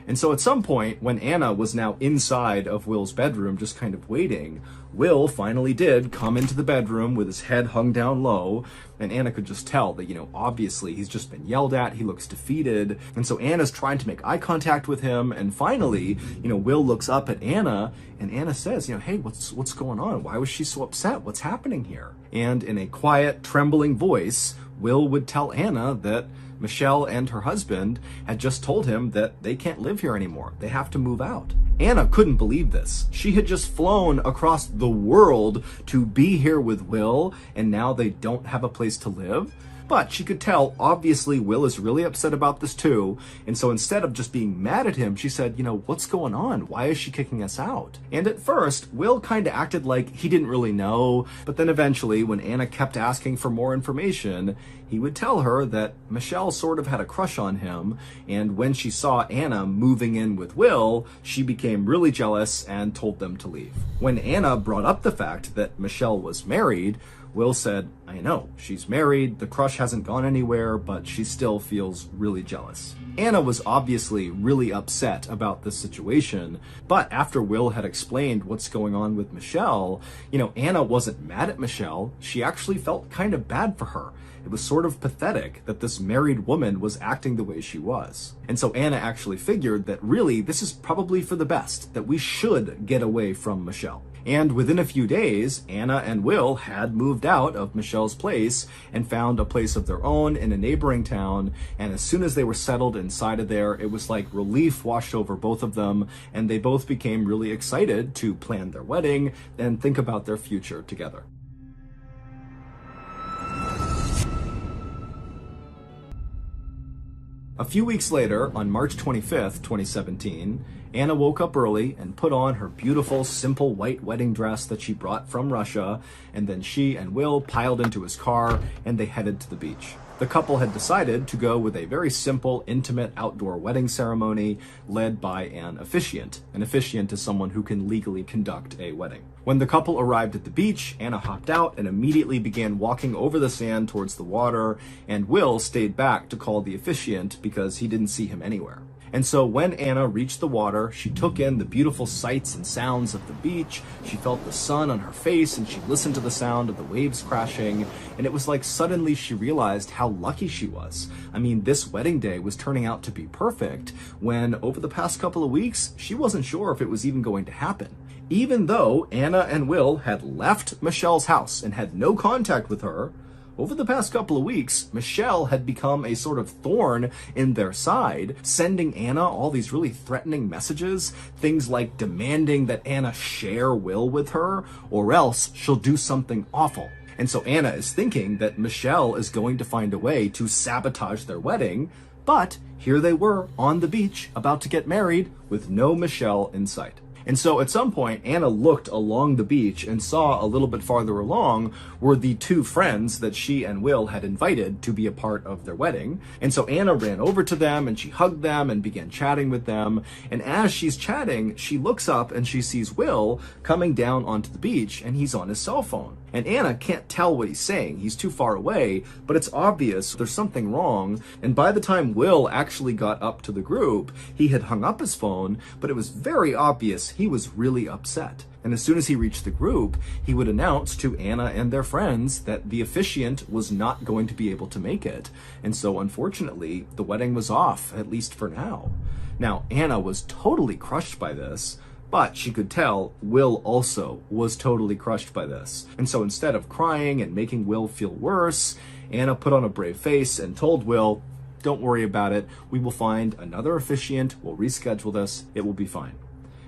And so at some point, when Anna was now inside of Will's bedroom, just kind of waiting, Will finally did come into the bedroom with his head hung down low, and Anna could just tell that, obviously he's just been yelled at, he looks defeated, and so Anna's trying to make eye contact with him, and finally, Will looks up at Anna, and Anna says, hey, what's going on? Why was she so upset? What's happening here? And in a quiet, trembling voice, Will would tell Anna that Michelle and her husband had just told him that they can't live here anymore. They have to move out. Anna couldn't believe this. She had just flown across the world to be here with Will, and now they don't have a place to live. But she could tell, obviously, Will is really upset about this too. And so instead of just being mad at him, she said, what's going on? Why is she kicking us out? And at first, Will kind of acted like he didn't really know. But then eventually, when Anna kept asking for more information, he would tell her that Michelle sort of had a crush on him. And when she saw Anna moving in with Will, she became really jealous and told them to leave. When Anna brought up the fact that Michelle was married, Will said, I know, she's married, the crush hasn't gone anywhere, but she still feels really jealous. Anna was obviously really upset about this situation, but after Will had explained what's going on with Michelle, Anna wasn't mad at Michelle, she actually felt kind of bad for her. It was sort of pathetic that this married woman was acting the way she was. And so Anna actually figured that really this is probably for the best, that we should get away from Michelle. And within a few days, Anna and Will had moved out of Michelle's place and found a place of their own in a neighboring town. And as soon as they were settled inside of there, it was like relief washed over both of them. And they both became really excited to plan their wedding and think about their future together. A few weeks later, on March 25th, 2017, Anna woke up early and put on her beautiful, simple white wedding dress that she brought from Russia, and then she and Will piled into his car and they headed to the beach. The couple had decided to go with a very simple, intimate outdoor wedding ceremony led by an officiant. An officiant is someone who can legally conduct a wedding. When the couple arrived at the beach, Anna hopped out and immediately began walking over the sand towards the water, and Will stayed back to call the officiant because he didn't see him anywhere. And so when Anna reached the water, she took in the beautiful sights and sounds of the beach. She felt the sun on her face and she listened to the sound of the waves crashing. And it was like suddenly she realized how lucky she was. I mean, this wedding day was turning out to be perfect when over the past couple of weeks, she wasn't sure if it was even going to happen. Even though Anna and Will had left Michelle's house and had no contact with her, over the past couple of weeks, Michelle had become a sort of thorn in their side, sending Anna all these really threatening messages, things like demanding that Anna share Will with her, or else she'll do something awful. And so Anna is thinking that Michelle is going to find a way to sabotage their wedding, but here they were on the beach about to get married with no Michelle in sight. And so at some point, Anna looked along the beach and saw a little bit farther along were the two friends that she and Will had invited to be a part of their wedding. And so Anna ran over to them and she hugged them and began chatting with them. And as she's chatting, she looks up and she sees Will coming down onto the beach and he's on his cell phone. And Anna can't tell what he's saying. He's too far away, but it's obvious there's something wrong. And by the time Will actually got up to the group, he had hung up his phone, but it was very obvious he was really upset. And as soon as he reached the group, he would announce to Anna and their friends that the officiant was not going to be able to make it. And so unfortunately, the wedding was off, at least for now. Now, Anna was totally crushed by this, but she could tell Will also was totally crushed by this. And so instead of crying and making Will feel worse, Anna put on a brave face and told Will, don't worry about it. We will find another officiant. We'll reschedule this. It will be fine.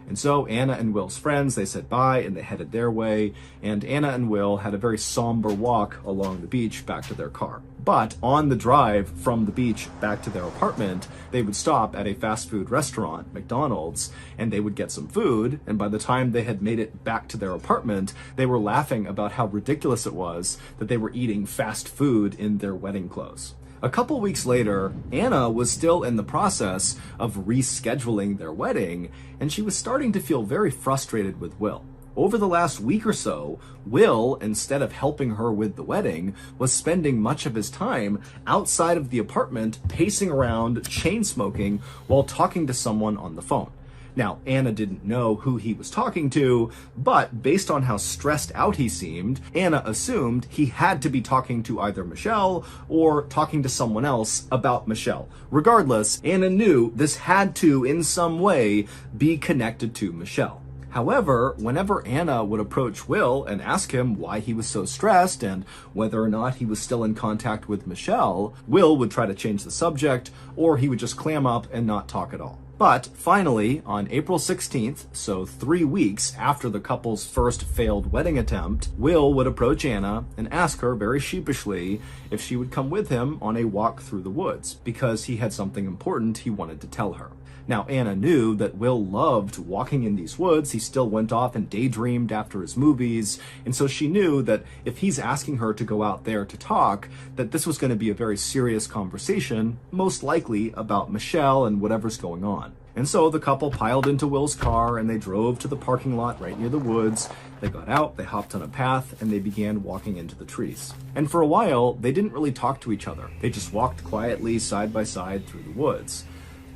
And so Anna and Will's friends, they said bye and they headed their way. And Anna and Will had a very somber walk along the beach back to their car. But on the drive from the beach back to their apartment, they would stop at a fast food restaurant, McDonald's, and they would get some food. And by the time they had made it back to their apartment, they were laughing about how ridiculous it was that they were eating fast food in their wedding clothes. A couple weeks later, Anna was still in the process of rescheduling their wedding, and she was starting to feel very frustrated with Will. Over the last week or so, Will, instead of helping her with the wedding, was spending much of his time outside of the apartment, pacing around, chain smoking, while talking to someone on the phone. Now, Anna didn't know who he was talking to, but based on how stressed out he seemed, Anna assumed he had to be talking to either Michelle or talking to someone else about Michelle. Regardless, Anna knew this had to, in some way, be connected to Michelle. However, whenever Anna would approach Will and ask him why he was so stressed and whether or not he was still in contact with Michelle, Will would try to change the subject, or he would just clam up and not talk at all. But finally, on April 16th, so 3 weeks after the couple's first failed wedding attempt, Will would approach Anna and ask her very sheepishly if she would come with him on a walk through the woods, because he had something important he wanted to tell her. Now, Anna knew that Will loved walking in these woods. He still went off and daydreamed after his movies. And so she knew that if he's asking her to go out there to talk, that this was going to be a very serious conversation, most likely about Michelle and whatever's going on. And so the couple piled into Will's car and they drove to the parking lot right near the woods. They got out, they hopped on a path, and they began walking into the trees. And for a while, they didn't really talk to each other. They just walked quietly side by side through the woods.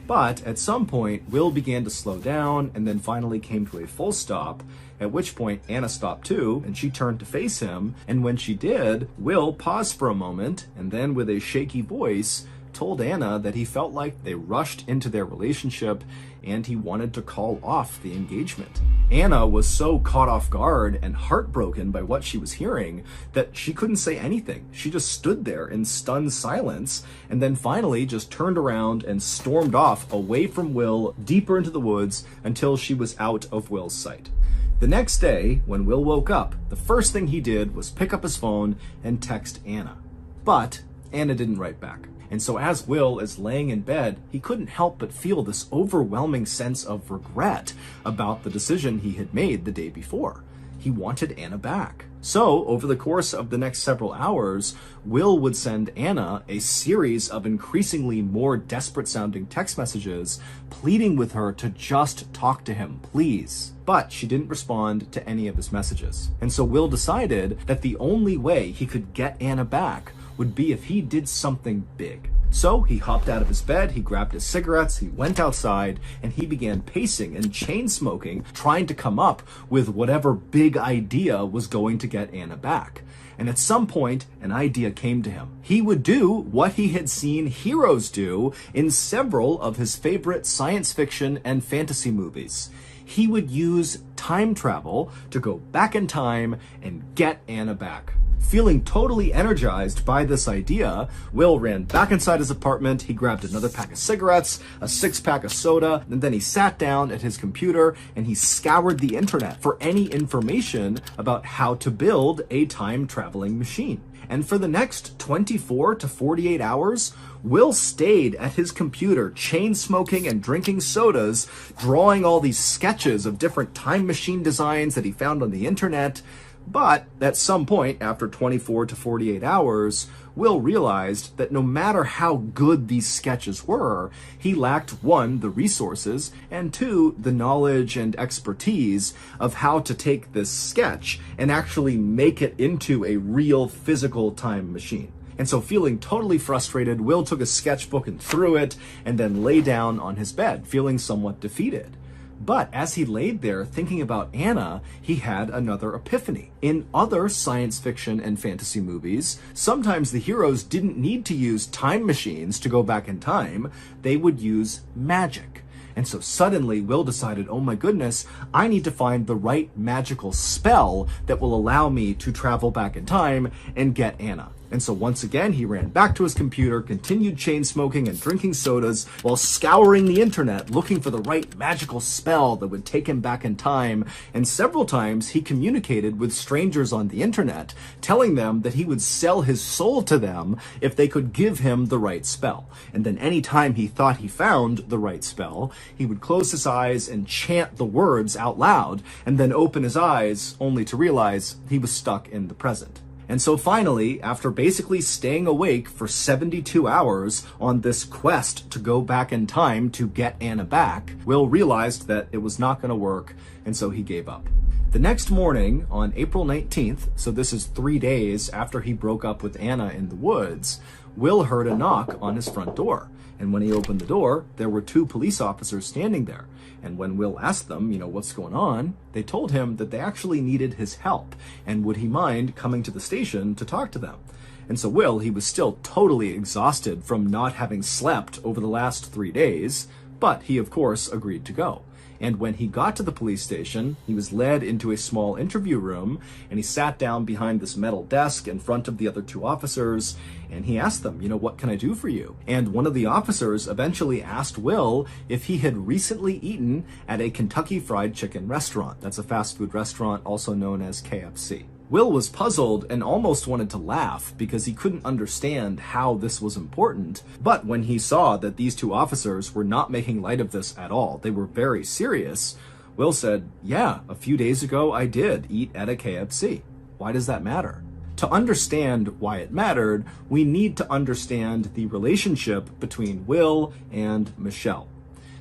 But at some point, Will began to slow down and then finally came to a full stop, at which point Anna stopped too, and she turned to face him. And when she did, Will paused for a moment and then with a shaky voice told Anna that he felt like they rushed into their relationship and he wanted to call off the engagement. Anna was so caught off guard and heartbroken by what she was hearing that she couldn't say anything. She just stood there in stunned silence and then finally just turned around and stormed off away from Will deeper into the woods until she was out of Will's sight. The next day, when Will woke up, the first thing he did was pick up his phone and text Anna. But Anna didn't write back. And so as Will is laying in bed, he couldn't help but feel this overwhelming sense of regret about the decision he had made the day before. He wanted Anna back. So over the course of the next several hours, Will would send Anna a series of increasingly more desperate sounding text messages, pleading with her to just talk to him, please. But she didn't respond to any of his messages. And so Will decided that the only way he could get Anna back would be if he did something big. So he hopped out of his bed, he grabbed his cigarettes, he went outside, and he began pacing and chain smoking, trying to come up with whatever big idea was going to get Anna back. And at some point, an idea came to him. He would do what he had seen heroes do in several of his favorite science fiction and fantasy movies. He would use time travel to go back in time and get Anna back. Feeling totally energized by this idea, Will ran back inside his apartment, he grabbed another pack of cigarettes, a 6-pack of soda, and then he sat down at his computer and he scoured the internet for any information about how to build a time-traveling machine. And for the next 24 to 48 hours, Will stayed at his computer, chain smoking and drinking sodas, drawing all these sketches of different time machine designs that he found on the internet. But at some point, after 24 to 48 hours, Will realized that no matter how good these sketches were, he lacked 1, the resources, and 2, the knowledge and expertise of how to take this sketch and actually make it into a real physical time machine. And so feeling totally frustrated, Will took a sketchbook and threw it, and then lay down on his bed, feeling somewhat defeated. But as he laid there thinking about Anna, he had another epiphany. In other science fiction and fantasy movies, sometimes the heroes didn't need to use time machines to go back in time. They would use magic. And so suddenly Will decided, oh my goodness, I need to find the right magical spell that will allow me to travel back in time and get Anna. And so once again, he ran back to his computer, continued chain smoking and drinking sodas while scouring the internet looking for the right magical spell that would take him back in time. And several times he communicated with strangers on the internet, telling them that he would sell his soul to them if they could give him the right spell. And then anytime he thought he found the right spell, he would close his eyes and chant the words out loud, and then open his eyes only to realize he was stuck in the present. And so finally, after basically staying awake for 72 hours on this quest to go back in time to get Anna back, Will realized that it was not going to work, and so he gave up. The next morning, on April 19th, so this is 3 days after he broke up with Anna in the woods, Will heard a knock on his front door. And when he opened the door, there were 2 police officers standing there. And when Will asked them, what's going on, they told him that they actually needed his help, and would he mind coming to the station to talk to them. And so Will, he was still totally exhausted from not having slept over the last 3 days, but he of course agreed to go. And when he got to the police station, he was led into a small interview room, and he sat down behind this metal desk in front of the other 2 officers, and he asked them, what can I do for you? And one of the officers eventually asked Will if he had recently eaten at a Kentucky Fried Chicken restaurant. That's a fast food restaurant also known as KFC. Will was puzzled and almost wanted to laugh because he couldn't understand how this was important. But when he saw that these 2 officers were not making light of this at all, they were very serious, Will said, yeah, a few days ago I did eat at a KFC. Why does that matter? To understand why it mattered, we need to understand the relationship between Will and Michelle.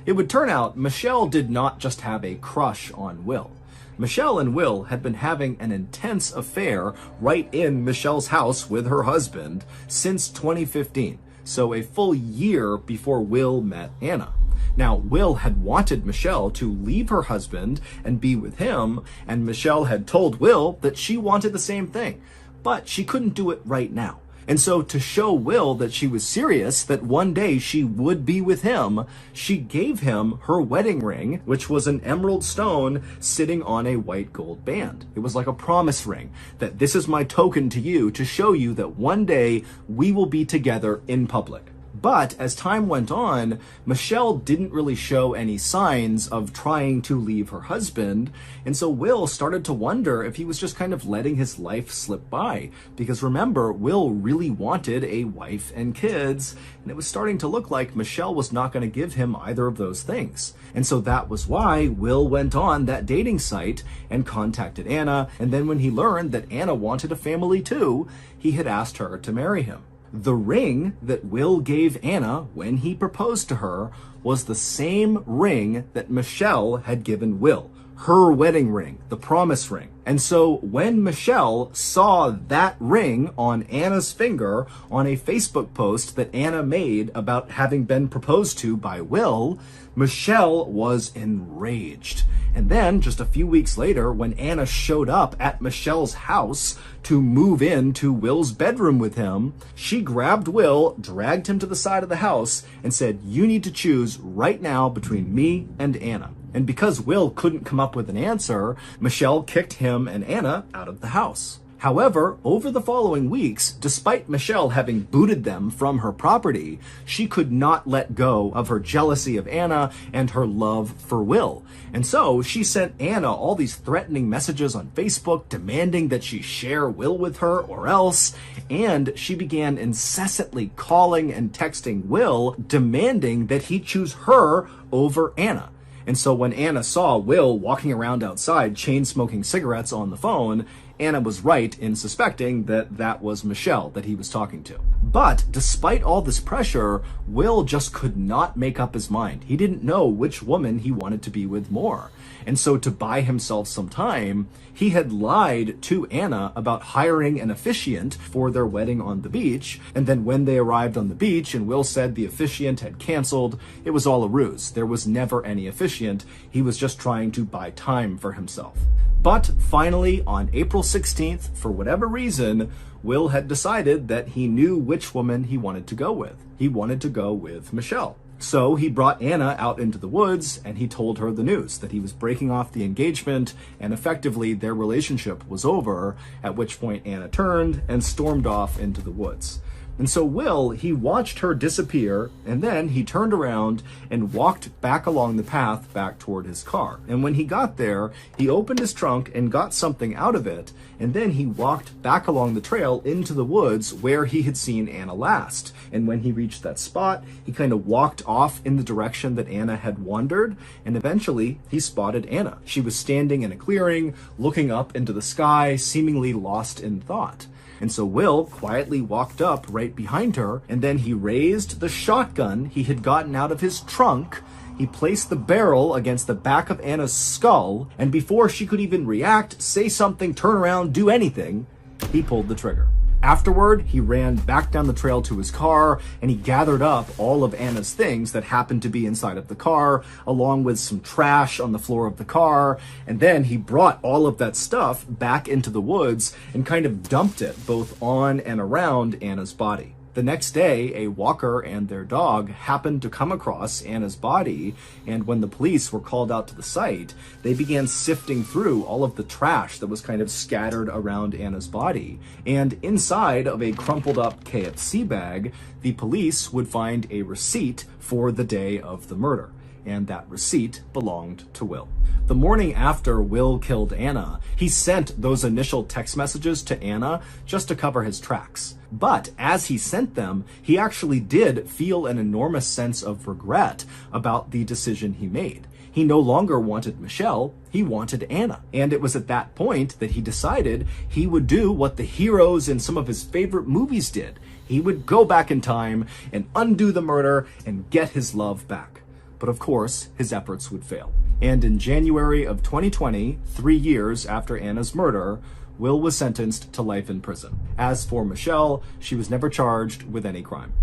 It would turn out Michelle did not just have a crush on Will. Michelle and Will had been having an intense affair right in Michelle's house with her husband since 2015, so a full year before Will met Anna. Now, Will had wanted Michelle to leave her husband and be with him, and Michelle had told Will that she wanted the same thing, but she couldn't do it right now. And so to show Will that she was serious, that one day she would be with him, she gave him her wedding ring, which was an emerald stone sitting on a white gold band. It was like a promise ring, that this is my token to you to show you that one day we will be together in public. But as time went on, Michelle didn't really show any signs of trying to leave her husband, and so Will started to wonder if he was just kind of letting his life slip by. Because remember, Will really wanted a wife and kids, and it was starting to look like Michelle was not going to give him either of those things. And so that was why Will went on that dating site and contacted Anna, and then when he learned that Anna wanted a family too, he had asked her to marry him. The ring that Will gave Anna when he proposed to her was the same ring that Michelle had given Will, her wedding ring, the promise ring. And so when Michelle saw that ring on Anna's finger on a Facebook post that Anna made about having been proposed to by Will, Michelle was enraged. And then, just a few weeks later, when Anna showed up at Michelle's house to move into Will's bedroom with him, she grabbed Will, dragged him to the side of the house, and said, you need to choose right now between me and Anna. And because Will couldn't come up with an answer, Michelle kicked him and Anna out of the house. However, over the following weeks, despite Michelle having booted them from her property, she could not let go of her jealousy of Anna and her love for Will. And so she sent Anna all these threatening messages on Facebook demanding that she share Will with her or else, and she began incessantly calling and texting Will demanding that he choose her over Anna. And so when Anna saw Will walking around outside chain-smoking cigarettes on the phone, Anna was right in suspecting that that was Michelle that he was talking to. But despite all this pressure, Will just could not make up his mind. He didn't know which woman he wanted to be with more. And so to buy himself some time, he had lied to Anna about hiring an officiant for their wedding on the beach. And then when they arrived on the beach and Will said the officiant had canceled, it was all a ruse. There was never any officiant. He was just trying to buy time for himself. But finally, on April 16th, for whatever reason, Will had decided that he knew which woman he wanted to go with. He wanted to go with Michelle. So he brought Anna out into the woods and he told her the news that he was breaking off the engagement and effectively their relationship was over, at which point Anna turned and stormed off into the woods. And so Will, he watched her disappear, and then he turned around and walked back along the path back toward his car. And when he got there, he opened his trunk and got something out of it, and then he walked back along the trail into the woods where he had seen Anna last. And when he reached that spot, he kind of walked off in the direction that Anna had wandered, and eventually he spotted Anna. She was standing in a clearing, looking up into the sky, seemingly lost in thought. And so Will quietly walked up right behind her, and then he raised the shotgun he had gotten out of his trunk. He placed the barrel against the back of Anna's skull, and before she could even react, say something, turn around, do anything, he pulled the trigger. Afterward, he ran back down the trail to his car, and he gathered up all of Anna's things that happened to be inside of the car, along with some trash on the floor of the car, and then he brought all of that stuff back into the woods and kind of dumped it both on and around Anna's body. The next day, a walker and their dog happened to come across Anna's body, and when the police were called out to the site, they began sifting through all of the trash that was kind of scattered around Anna's body. And inside of a crumpled up KFC bag, the police would find a receipt for the day of the murder, and that receipt belonged to Will. The morning after Will killed Anna, he sent those initial text messages to Anna just to cover his tracks. But as he sent them, he actually did feel an enormous sense of regret about the decision he made. He no longer wanted Michelle, he wanted Anna. And it was at that point that he decided he would do what the heroes in some of his favorite movies did. He would go back in time and undo the murder and get his love back. But of course, his efforts would fail. And in January of 2020, 3 years after Anna's murder, Will was sentenced to life in prison. As for Michelle, she was never charged with any crime.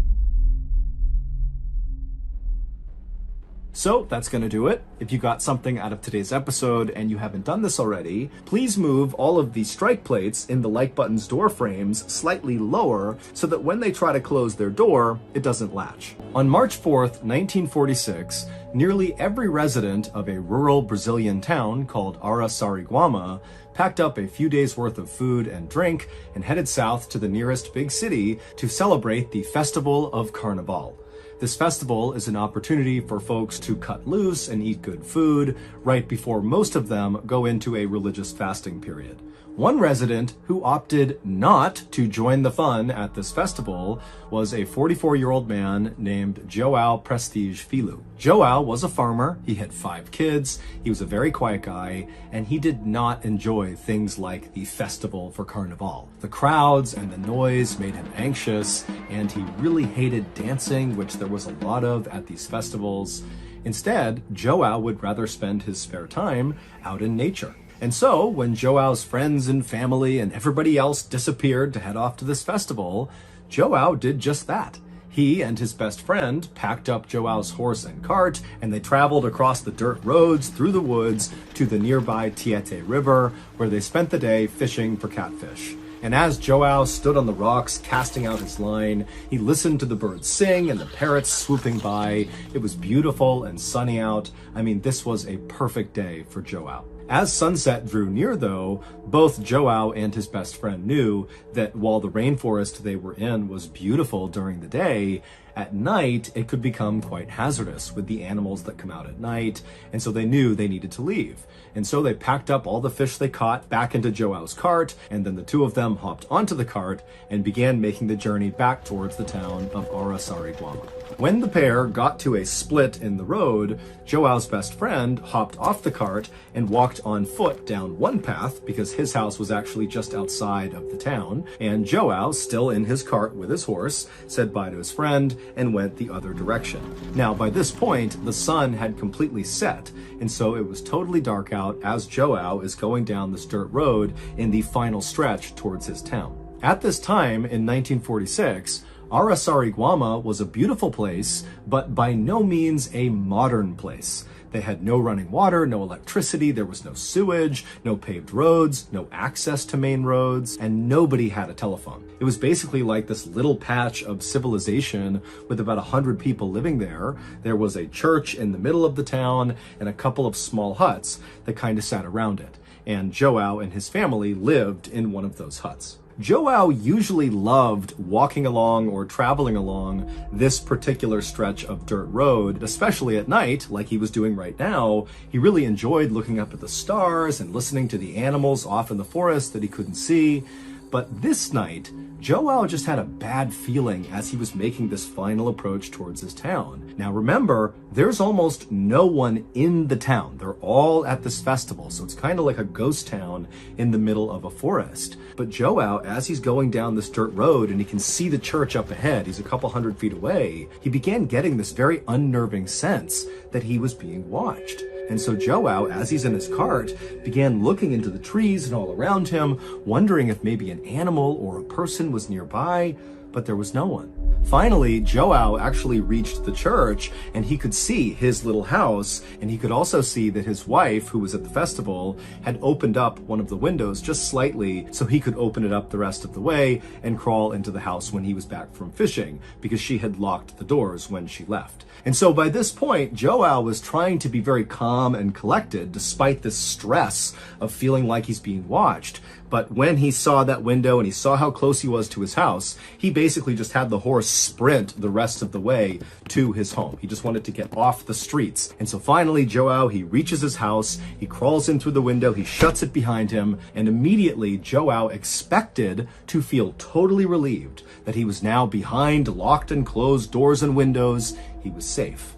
So that's going to do it. If you got something out of today's episode and you haven't done this already, please move all of the strike plates in the like button's door frames slightly lower so that when they try to close their door, it doesn't latch. On March 4th, 1946, nearly every resident of a rural Brazilian town called Araçariguama packed up a few days worth of food and drink and headed south to the nearest big city to celebrate the Festival of Carnaval. This festival is an opportunity for folks to cut loose and eat good food right before most of them go into a religious fasting period. One resident who opted not to join the fun at this festival was a 44-year-old man named João Prestige Filho. João was a farmer, he had 5 kids, he was a very quiet guy, and he did not enjoy things like the festival for Carnival. The crowds and the noise made him anxious, and he really hated dancing, which there was a lot of at these festivals. Instead, João would rather spend his spare time out in nature. And so, when João's friends and family and everybody else disappeared to head off to this festival, João did just that. He and his best friend packed up João's horse and cart, and they traveled across the dirt roads through the woods to the nearby Tietê River, where they spent the day fishing for catfish. And as João stood on the rocks casting out his line, he listened to the birds sing and the parrots swooping by. It was beautiful and sunny out. I mean, this was a perfect day for João. As sunset drew near, though, both João and his best friend knew that while the rainforest they were in was beautiful during the day, at night it could become quite hazardous with the animals that come out at night, and so they knew they needed to leave. And so they packed up all the fish they caught back into João's cart, and then the two of them hopped onto the cart and began making the journey back towards the town of Araçariguama. When the pair got to a split in the road, João's best friend hopped off the cart and walked on foot down one path because his house was actually just outside of the town, and João, still in his cart with his horse, said bye to his friend and went the other direction. Now, by this point, the sun had completely set, and so it was totally dark out as João is going down this dirt road in the final stretch towards his town. At this time, in 1946, Araçariguama was a beautiful place, but by no means a modern place. They had no running water, no electricity, there was no sewage, no paved roads, no access to main roads, and nobody had a telephone. It was basically like this little patch of civilization with about 100 people living there. There was a church in the middle of the town and a couple of small huts that kind of sat around it. And João and his family lived in one of those huts. João usually loved walking along or traveling along this particular stretch of dirt road, especially at night, like he was doing right now. He really enjoyed looking up at the stars and listening to the animals off in the forest that he couldn't see. But this night, Joao just had a bad feeling as he was making this final approach towards his town. Now remember, there's almost no one in the town. They're all at this festival, so it's kind of like a ghost town in the middle of a forest. But Joao, as he's going down this dirt road and he can see the church up ahead, he's a couple hundred feet away, he began getting this very unnerving sense that he was being watched. And so Joao, as he's in his cart, began looking into the trees and all around him, wondering if maybe an animal or a person was nearby, but there was no one. Finally, Joao actually reached the church and he could see his little house, and he could also see that his wife, who was at the festival, had opened up one of the windows just slightly so he could open it up the rest of the way and crawl into the house when he was back from fishing, because she had locked the doors when she left. And so by this point, Joao was trying to be very calm and collected despite this stress of feeling like he's being watched. But when he saw that window and he saw how close he was to his house, he basically just had the horse sprint the rest of the way to his home. He just wanted to get off the streets. And so finally, Joao, he reaches his house, he crawls in through the window, he shuts it behind him, and immediately Joao expected to feel totally relieved that he was now behind locked and closed doors and windows. He was safe.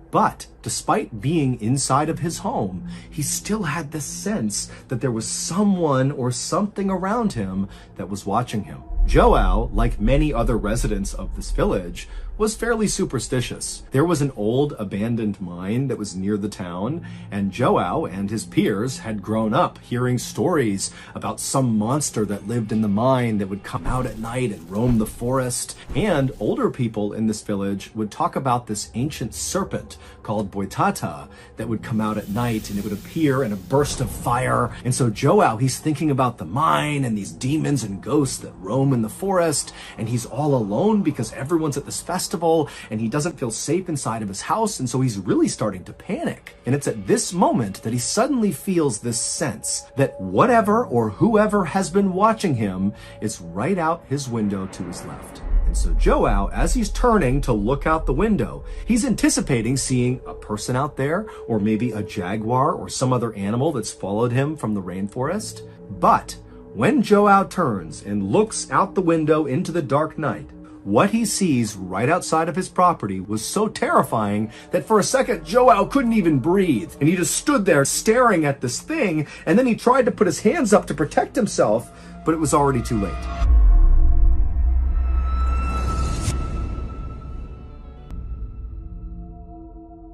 But despite being inside of his home, he still had this sense that there was someone or something around him that was watching him. Joao, like many other residents of this village, was fairly superstitious. There was an old abandoned mine that was near the town, and Joao and his peers had grown up hearing stories about some monster that lived in the mine that would come out at night and roam the forest. And older people in this village would talk about this ancient serpent called Boitata that would come out at night, and it would appear in a burst of fire. And so Joao, he's thinking about the mine and these demons and ghosts that roam in the forest, and he's all alone because everyone's at this festival and he doesn't feel safe inside of his house, and so he's really starting to panic. And it's at this moment that he suddenly feels this sense that whatever or whoever has been watching him is right out his window to his left. And so Joao, as he's turning to look out the window, he's anticipating seeing a person out there, or maybe a jaguar or some other animal that's followed him from the rainforest. But when Joao turns and looks out the window into the dark night, what he sees right outside of his property was so terrifying that for a second Joao couldn't even breathe. And he just stood there staring at this thing, and then he tried to put his hands up to protect himself, but it was already too late.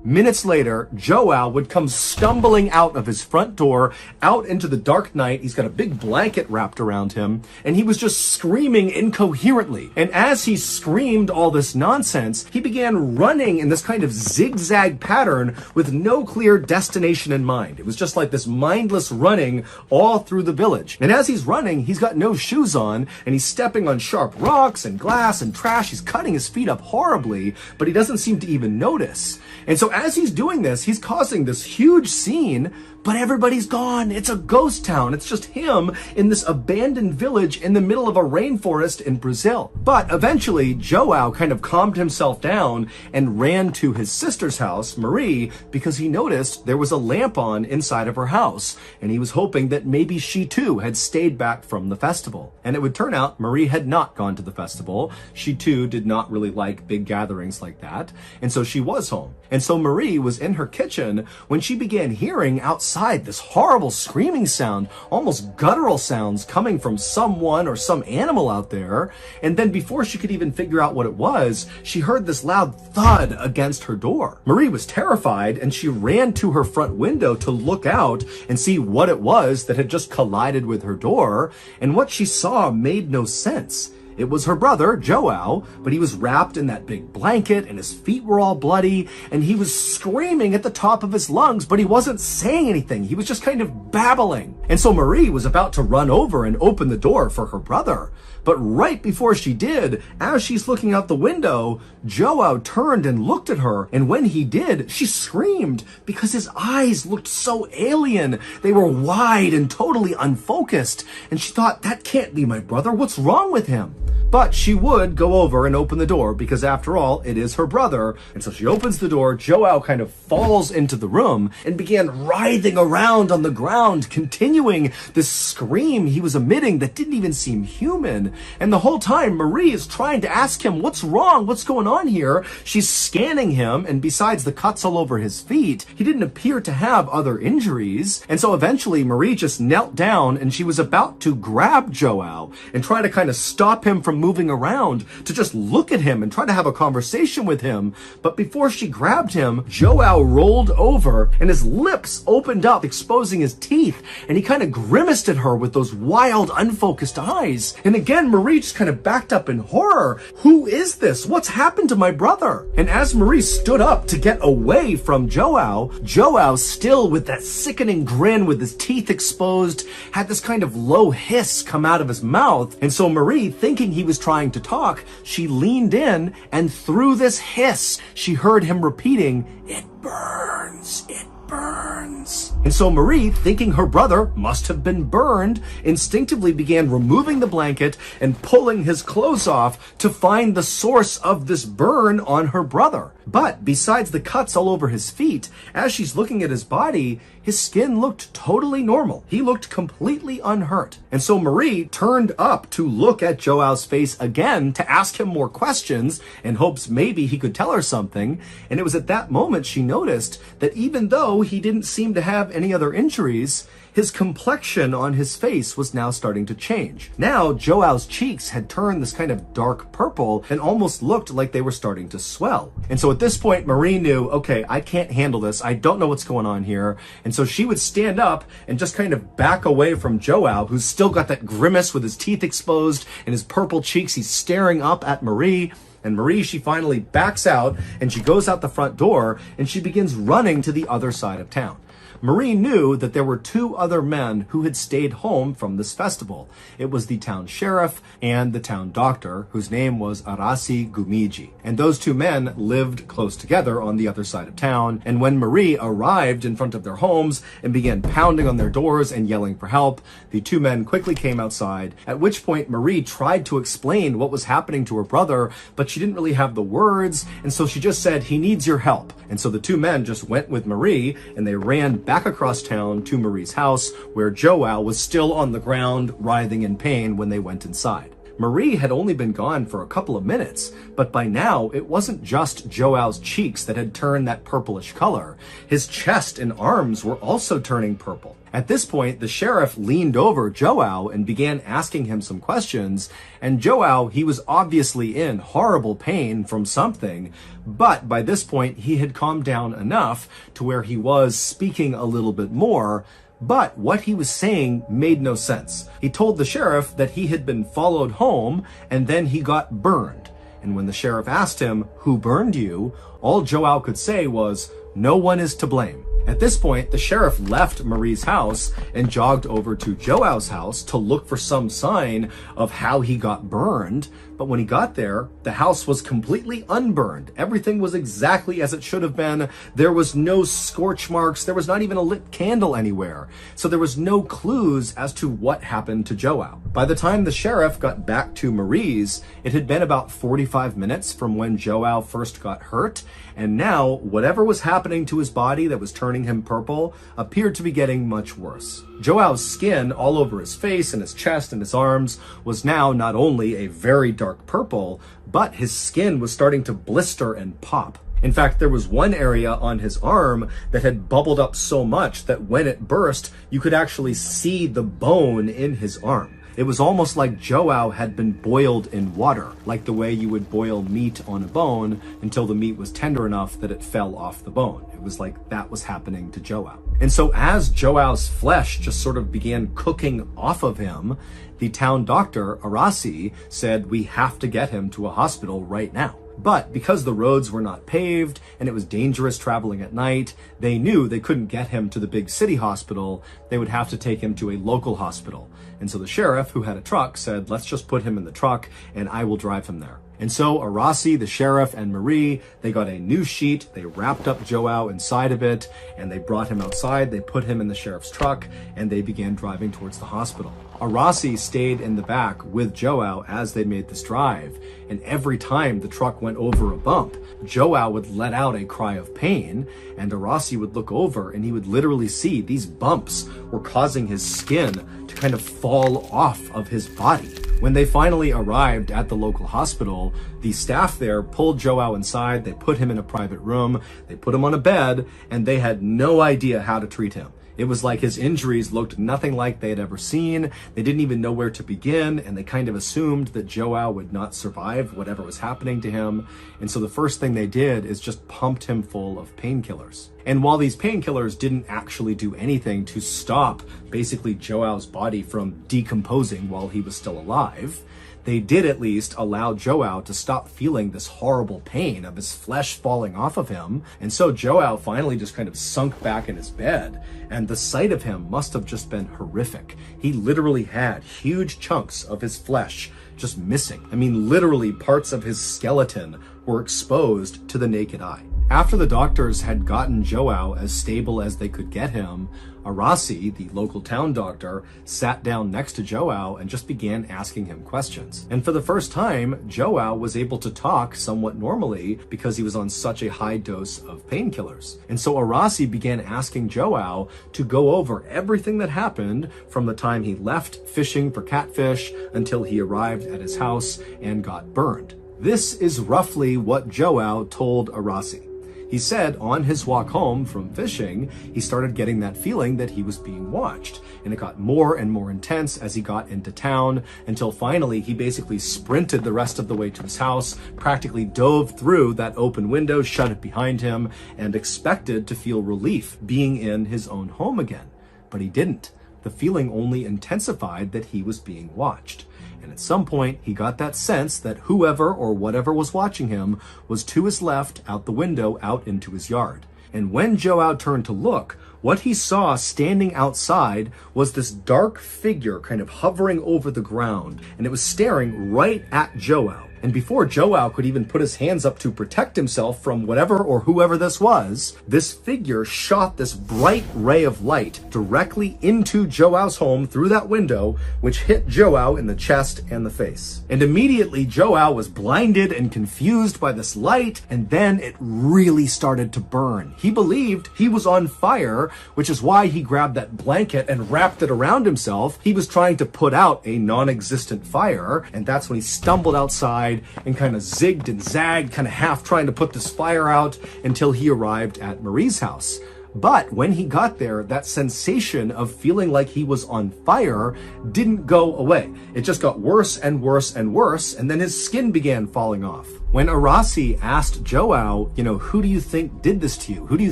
Minutes later, Joao would come stumbling out of his front door, out into the dark night. He's got a big blanket wrapped around him, and he was just screaming incoherently. And as he screamed all this nonsense, he began running in this kind of zigzag pattern with no clear destination in mind. It was just like this mindless running all through the village. And as he's running, he's got no shoes on, and he's stepping on sharp rocks and glass and trash. He's cutting his feet up horribly, but he doesn't seem to even notice. And so as he's doing this, he's causing this huge scene, but everybody's gone. It's a ghost town. It's just him in this abandoned village in the middle of a rainforest in Brazil. But eventually, Joao kind of calmed himself down and ran to his sister's house, Marie, because he noticed there was a lamp on inside of her house, and he was hoping that maybe she too had stayed back from the festival. And it would turn out Marie had not gone to the festival. She too did not really like big gatherings like that, and so she was home. And so Marie was in her kitchen when she began hearing outside this horrible screaming sound, almost guttural sounds coming from someone or some animal out there. And then before she could even figure out what it was, she heard this loud thud against her door. Marie was terrified, and she ran to her front window to look out and see what it was that had just collided with her door. And what she saw made no sense. It was her brother, Joao, but he was wrapped in that big blanket and his feet were all bloody, and he was screaming at the top of his lungs, but he wasn't saying anything. He was just kind of babbling. And so Marie was about to run over and open the door for her brother. But right before she did, as she's looking out the window, Joao turned and looked at her, and when he did, she screamed because his eyes looked so alien. They were wide and totally unfocused, and she thought, that can't be my brother. What's wrong with him? But she would go over and open the door because after all, it is her brother. And so she opens the door, Joao kind of falls into the room and began writhing around on the ground, continuing this scream he was emitting that didn't even seem human. And the whole time, Marie is trying to ask him, what's wrong? What's going on here? She's scanning him, and besides the cuts all over his feet, he didn't appear to have other injuries. And so eventually, Marie just knelt down and she was about to grab Joao and try to kind of stop him from moving around, to just look at him and try to have a conversation with him. But before she grabbed him, Joao rolled over and his lips opened up, exposing his teeth, and he kind of grimaced at her with those wild, unfocused eyes. And again, Marie just kind of backed up in horror. Who is this? What's happened to my brother? And as Marie stood up to get away from Joao, Joao, still with that sickening grin with his teeth exposed, had this kind of low hiss come out of his mouth. And so Marie, thinking he was trying to talk, she leaned in, and through this hiss, she heard him repeating, "It burns, it burns." And so Marie, thinking her brother must have been burned, instinctively began removing the blanket and pulling his clothes off to find the source of this burn on her brother. But besides the cuts all over his feet, as she's looking at his body, his skin looked totally normal. He looked completely unhurt. And so Marie turned up to look at Joao's face again to ask him more questions in hopes maybe he could tell her something. And it was at that moment she noticed that even though he didn't seem to have any other injuries, his complexion on his face was now starting to change. Now, Joao's cheeks had turned this kind of dark purple and almost looked like they were starting to swell. And so at this point, Marie knew, okay, I can't handle this. I don't know what's going on here. And so she would stand up and just kind of back away from Joao, who's still got that grimace with his teeth exposed and his purple cheeks. He's staring up at Marie. And Marie, she finally backs out and she goes out the front door and she begins running to the other side of town. Marie knew that there were two other men who had stayed home from this festival. It was the town sheriff and the town doctor, whose name was Arasi Gumiji. And those two men lived close together on the other side of town. And when Marie arrived in front of their homes and began pounding on their doors and yelling for help, the two men quickly came outside, at which point Marie tried to explain what was happening to her brother, but she didn't really have the words, and so she just said, "He needs your help." And so the two men just went with Marie, and they ran back across town to Marie's house, where Joao was still on the ground, writhing in pain when they went inside. Marie had only been gone for a couple of minutes, but by now it wasn't just Joao's cheeks that had turned that purplish color. His chest and arms were also turning purple. At this point, the sheriff leaned over Joao and began asking him some questions, and Joao, he was obviously in horrible pain from something, but by this point he had calmed down enough to where he was speaking a little bit more. But what he was saying made no sense. He told the sheriff that he had been followed home and then he got burned. And when the sheriff asked him, "Who burned you?" all Joao could say was, "No one is to blame." At this point, the sheriff left Marie's house and jogged over to Joao's house to look for some sign of how he got burned. But when he got there, the house was completely unburned. Everything was exactly as it should have been. There was no scorch marks. There was not even a lit candle anywhere. So there was no clues as to what happened to Joao. By the time the sheriff got back to Marie's, it had been about 45 minutes from when Joao first got hurt. And now, whatever was happening to his body that was turning him purple appeared to be getting much worse. Joao's skin all over his face and his chest and his arms was now not only a very dark purple, but his skin was starting to blister and pop. In fact, there was one area on his arm that had bubbled up so much that when it burst, you could actually see the bone in his arm. It was almost like Joao had been boiled in water, like the way you would boil meat on a bone until the meat was tender enough that it fell off the bone. It was like that was happening to Joao. And so as Joao's flesh just sort of began cooking off of him, the town doctor, Arasi, said, "We have to get him to a hospital right now." But because the roads were not paved and it was dangerous traveling at night, they knew they couldn't get him to the big city hospital. They would have to take him to a local hospital. And so the sheriff, who had a truck, said, let's just put him in the truck and I will drive him there. And so Arasi, the sheriff, and Marie, they got a new sheet, they wrapped up Joao inside of it, and they brought him outside, they put him in the sheriff's truck, and they began driving towards the hospital. Arasi stayed in the back with Joao as they made this drive, and every time the truck went over a bump, Joao would let out a cry of pain, and Arasi would look over and he would literally see these bumps were causing his skin to kind of fall off of his body. When they finally arrived at the local hospital, the staff there pulled Joao inside, they put him in a private room, they put him on a bed, and they had no idea how to treat him. It was like his injuries looked nothing like they had ever seen. They didn't even know where to begin, and they kind of assumed that Joao would not survive whatever was happening to him. And so the first thing they did is just pumped him full of painkillers. And while these painkillers didn't actually do anything to stop basically Joao's body from decomposing while he was still alive, they did at least allow Joao to stop feeling this horrible pain of his flesh falling off of him. And so Joao finally just kind of sunk back in his bed, and the sight of him must have just been horrific. He literally had huge chunks of his flesh just missing. I mean, literally parts of his skeleton were exposed to the naked eye. After the doctors had gotten Joao as stable as they could get him, Arasi, the local town doctor, sat down next to Joao and just began asking him questions. And for the first time, Joao was able to talk somewhat normally because he was on such a high dose of painkillers. And so Arasi began asking Joao to go over everything that happened from the time he left fishing for catfish until he arrived at his house and got burned. This is roughly what Joao told Arasi. He said on his walk home from fishing, he started getting that feeling that he was being watched. And it got more and more intense as he got into town, until finally he basically sprinted the rest of the way to his house, practically dove through that open window, shut it behind him, and expected to feel relief being in his own home again. But he didn't. The feeling only intensified that he was being watched. And at some point, he got that sense that whoever or whatever was watching him was to his left, out the window, out into his yard. And when Joao turned to look, what he saw standing outside was this dark figure kind of hovering over the ground, and it was staring right at Joao. And before Joao could even put his hands up to protect himself from whatever or whoever this was, this figure shot this bright ray of light directly into Joao's home through that window, which hit Joao in the chest and the face. And immediately Joao was blinded and confused by this light, and then it really started to burn. He believed he was on fire, which is why he grabbed that blanket and wrapped it around himself. He was trying to put out a non-existent fire, and that's when he stumbled outside and kind of zigged and zagged, kind of half trying to put this fire out until he arrived at Marie's house. But when he got there, that sensation of feeling like he was on fire didn't go away. It just got worse and worse and worse, and then his skin began falling off. When Arasi asked Joao, who do you think did this to you? Who do you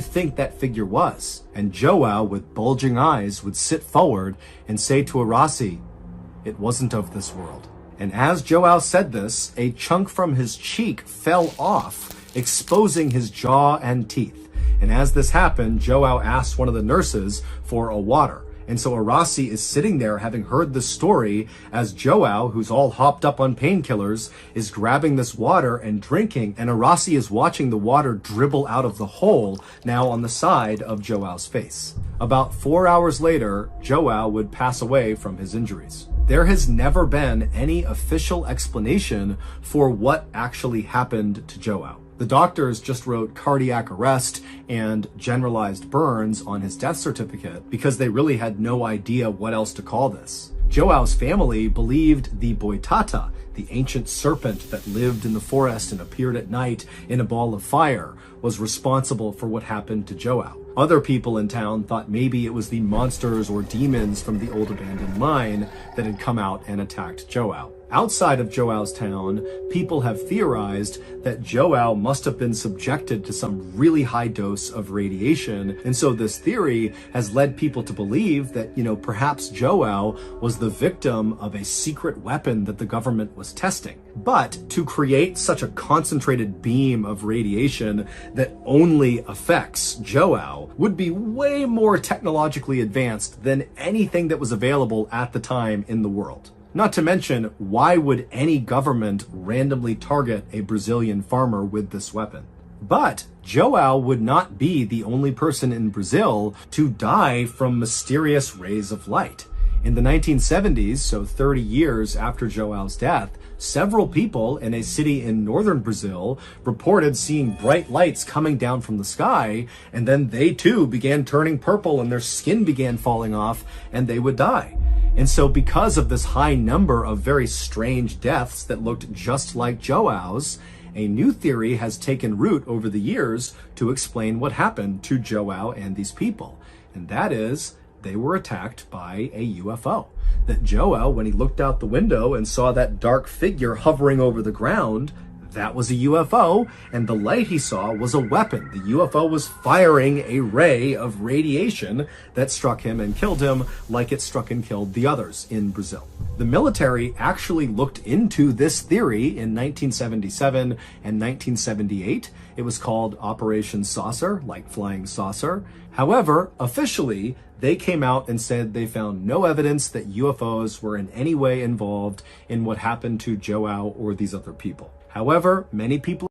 think that figure was? And Joao, with bulging eyes, would sit forward and say to Arasi, "It wasn't of this world." And as Joao said this, a chunk from his cheek fell off, exposing his jaw and teeth. And as this happened, Joao asked one of the nurses for a water. And so Arasi is sitting there having heard the story as Joao, who's all hopped up on painkillers, is grabbing this water and drinking, and Arasi is watching the water dribble out of the hole now on the side of Joao's face. About 4 hours later, Joao would pass away from his injuries. There has never been any official explanation for what actually happened to Joao. The doctors just wrote cardiac arrest and generalized burns on his death certificate because they really had no idea what else to call this. Joao's family believed the Boitata, the ancient serpent that lived in the forest and appeared at night in a ball of fire, was responsible for what happened to Joao. Other people in town thought maybe it was the monsters or demons from the old abandoned mine that had come out and attacked Joao. Outside of Joao's town, people have theorized that Joao must have been subjected to some really high dose of radiation. And so this theory has led people to believe that, perhaps Joao was the victim of a secret weapon that the government was testing. But to create such a concentrated beam of radiation that only affects Joao would be way more technologically advanced than anything that was available at the time in the world. Not to mention, why would any government randomly target a Brazilian farmer with this weapon? But Joao would not be the only person in Brazil to die from mysterious rays of light. In the 1970s, so 30 years after Joao's death, several people in a city in northern Brazil reported seeing bright lights coming down from the sky, and then they too began turning purple and their skin began falling off and they would die. And so because of this high number of very strange deaths that looked just like Joao's, a new theory has taken root over the years to explain what happened to Joao and these people. And that is, they were attacked by a UFO. That Joao, when he looked out the window and saw that dark figure hovering over the ground, that was a UFO, and the light he saw was a weapon. The UFO was firing a ray of radiation that struck him and killed him like it struck and killed the others in Brazil. The military actually looked into this theory in 1977 and 1978. It was called Operation Saucer, like flying saucer. However, officially, they came out and said they found no evidence that UFOs were in any way involved in what happened to Joao or these other people. However, many people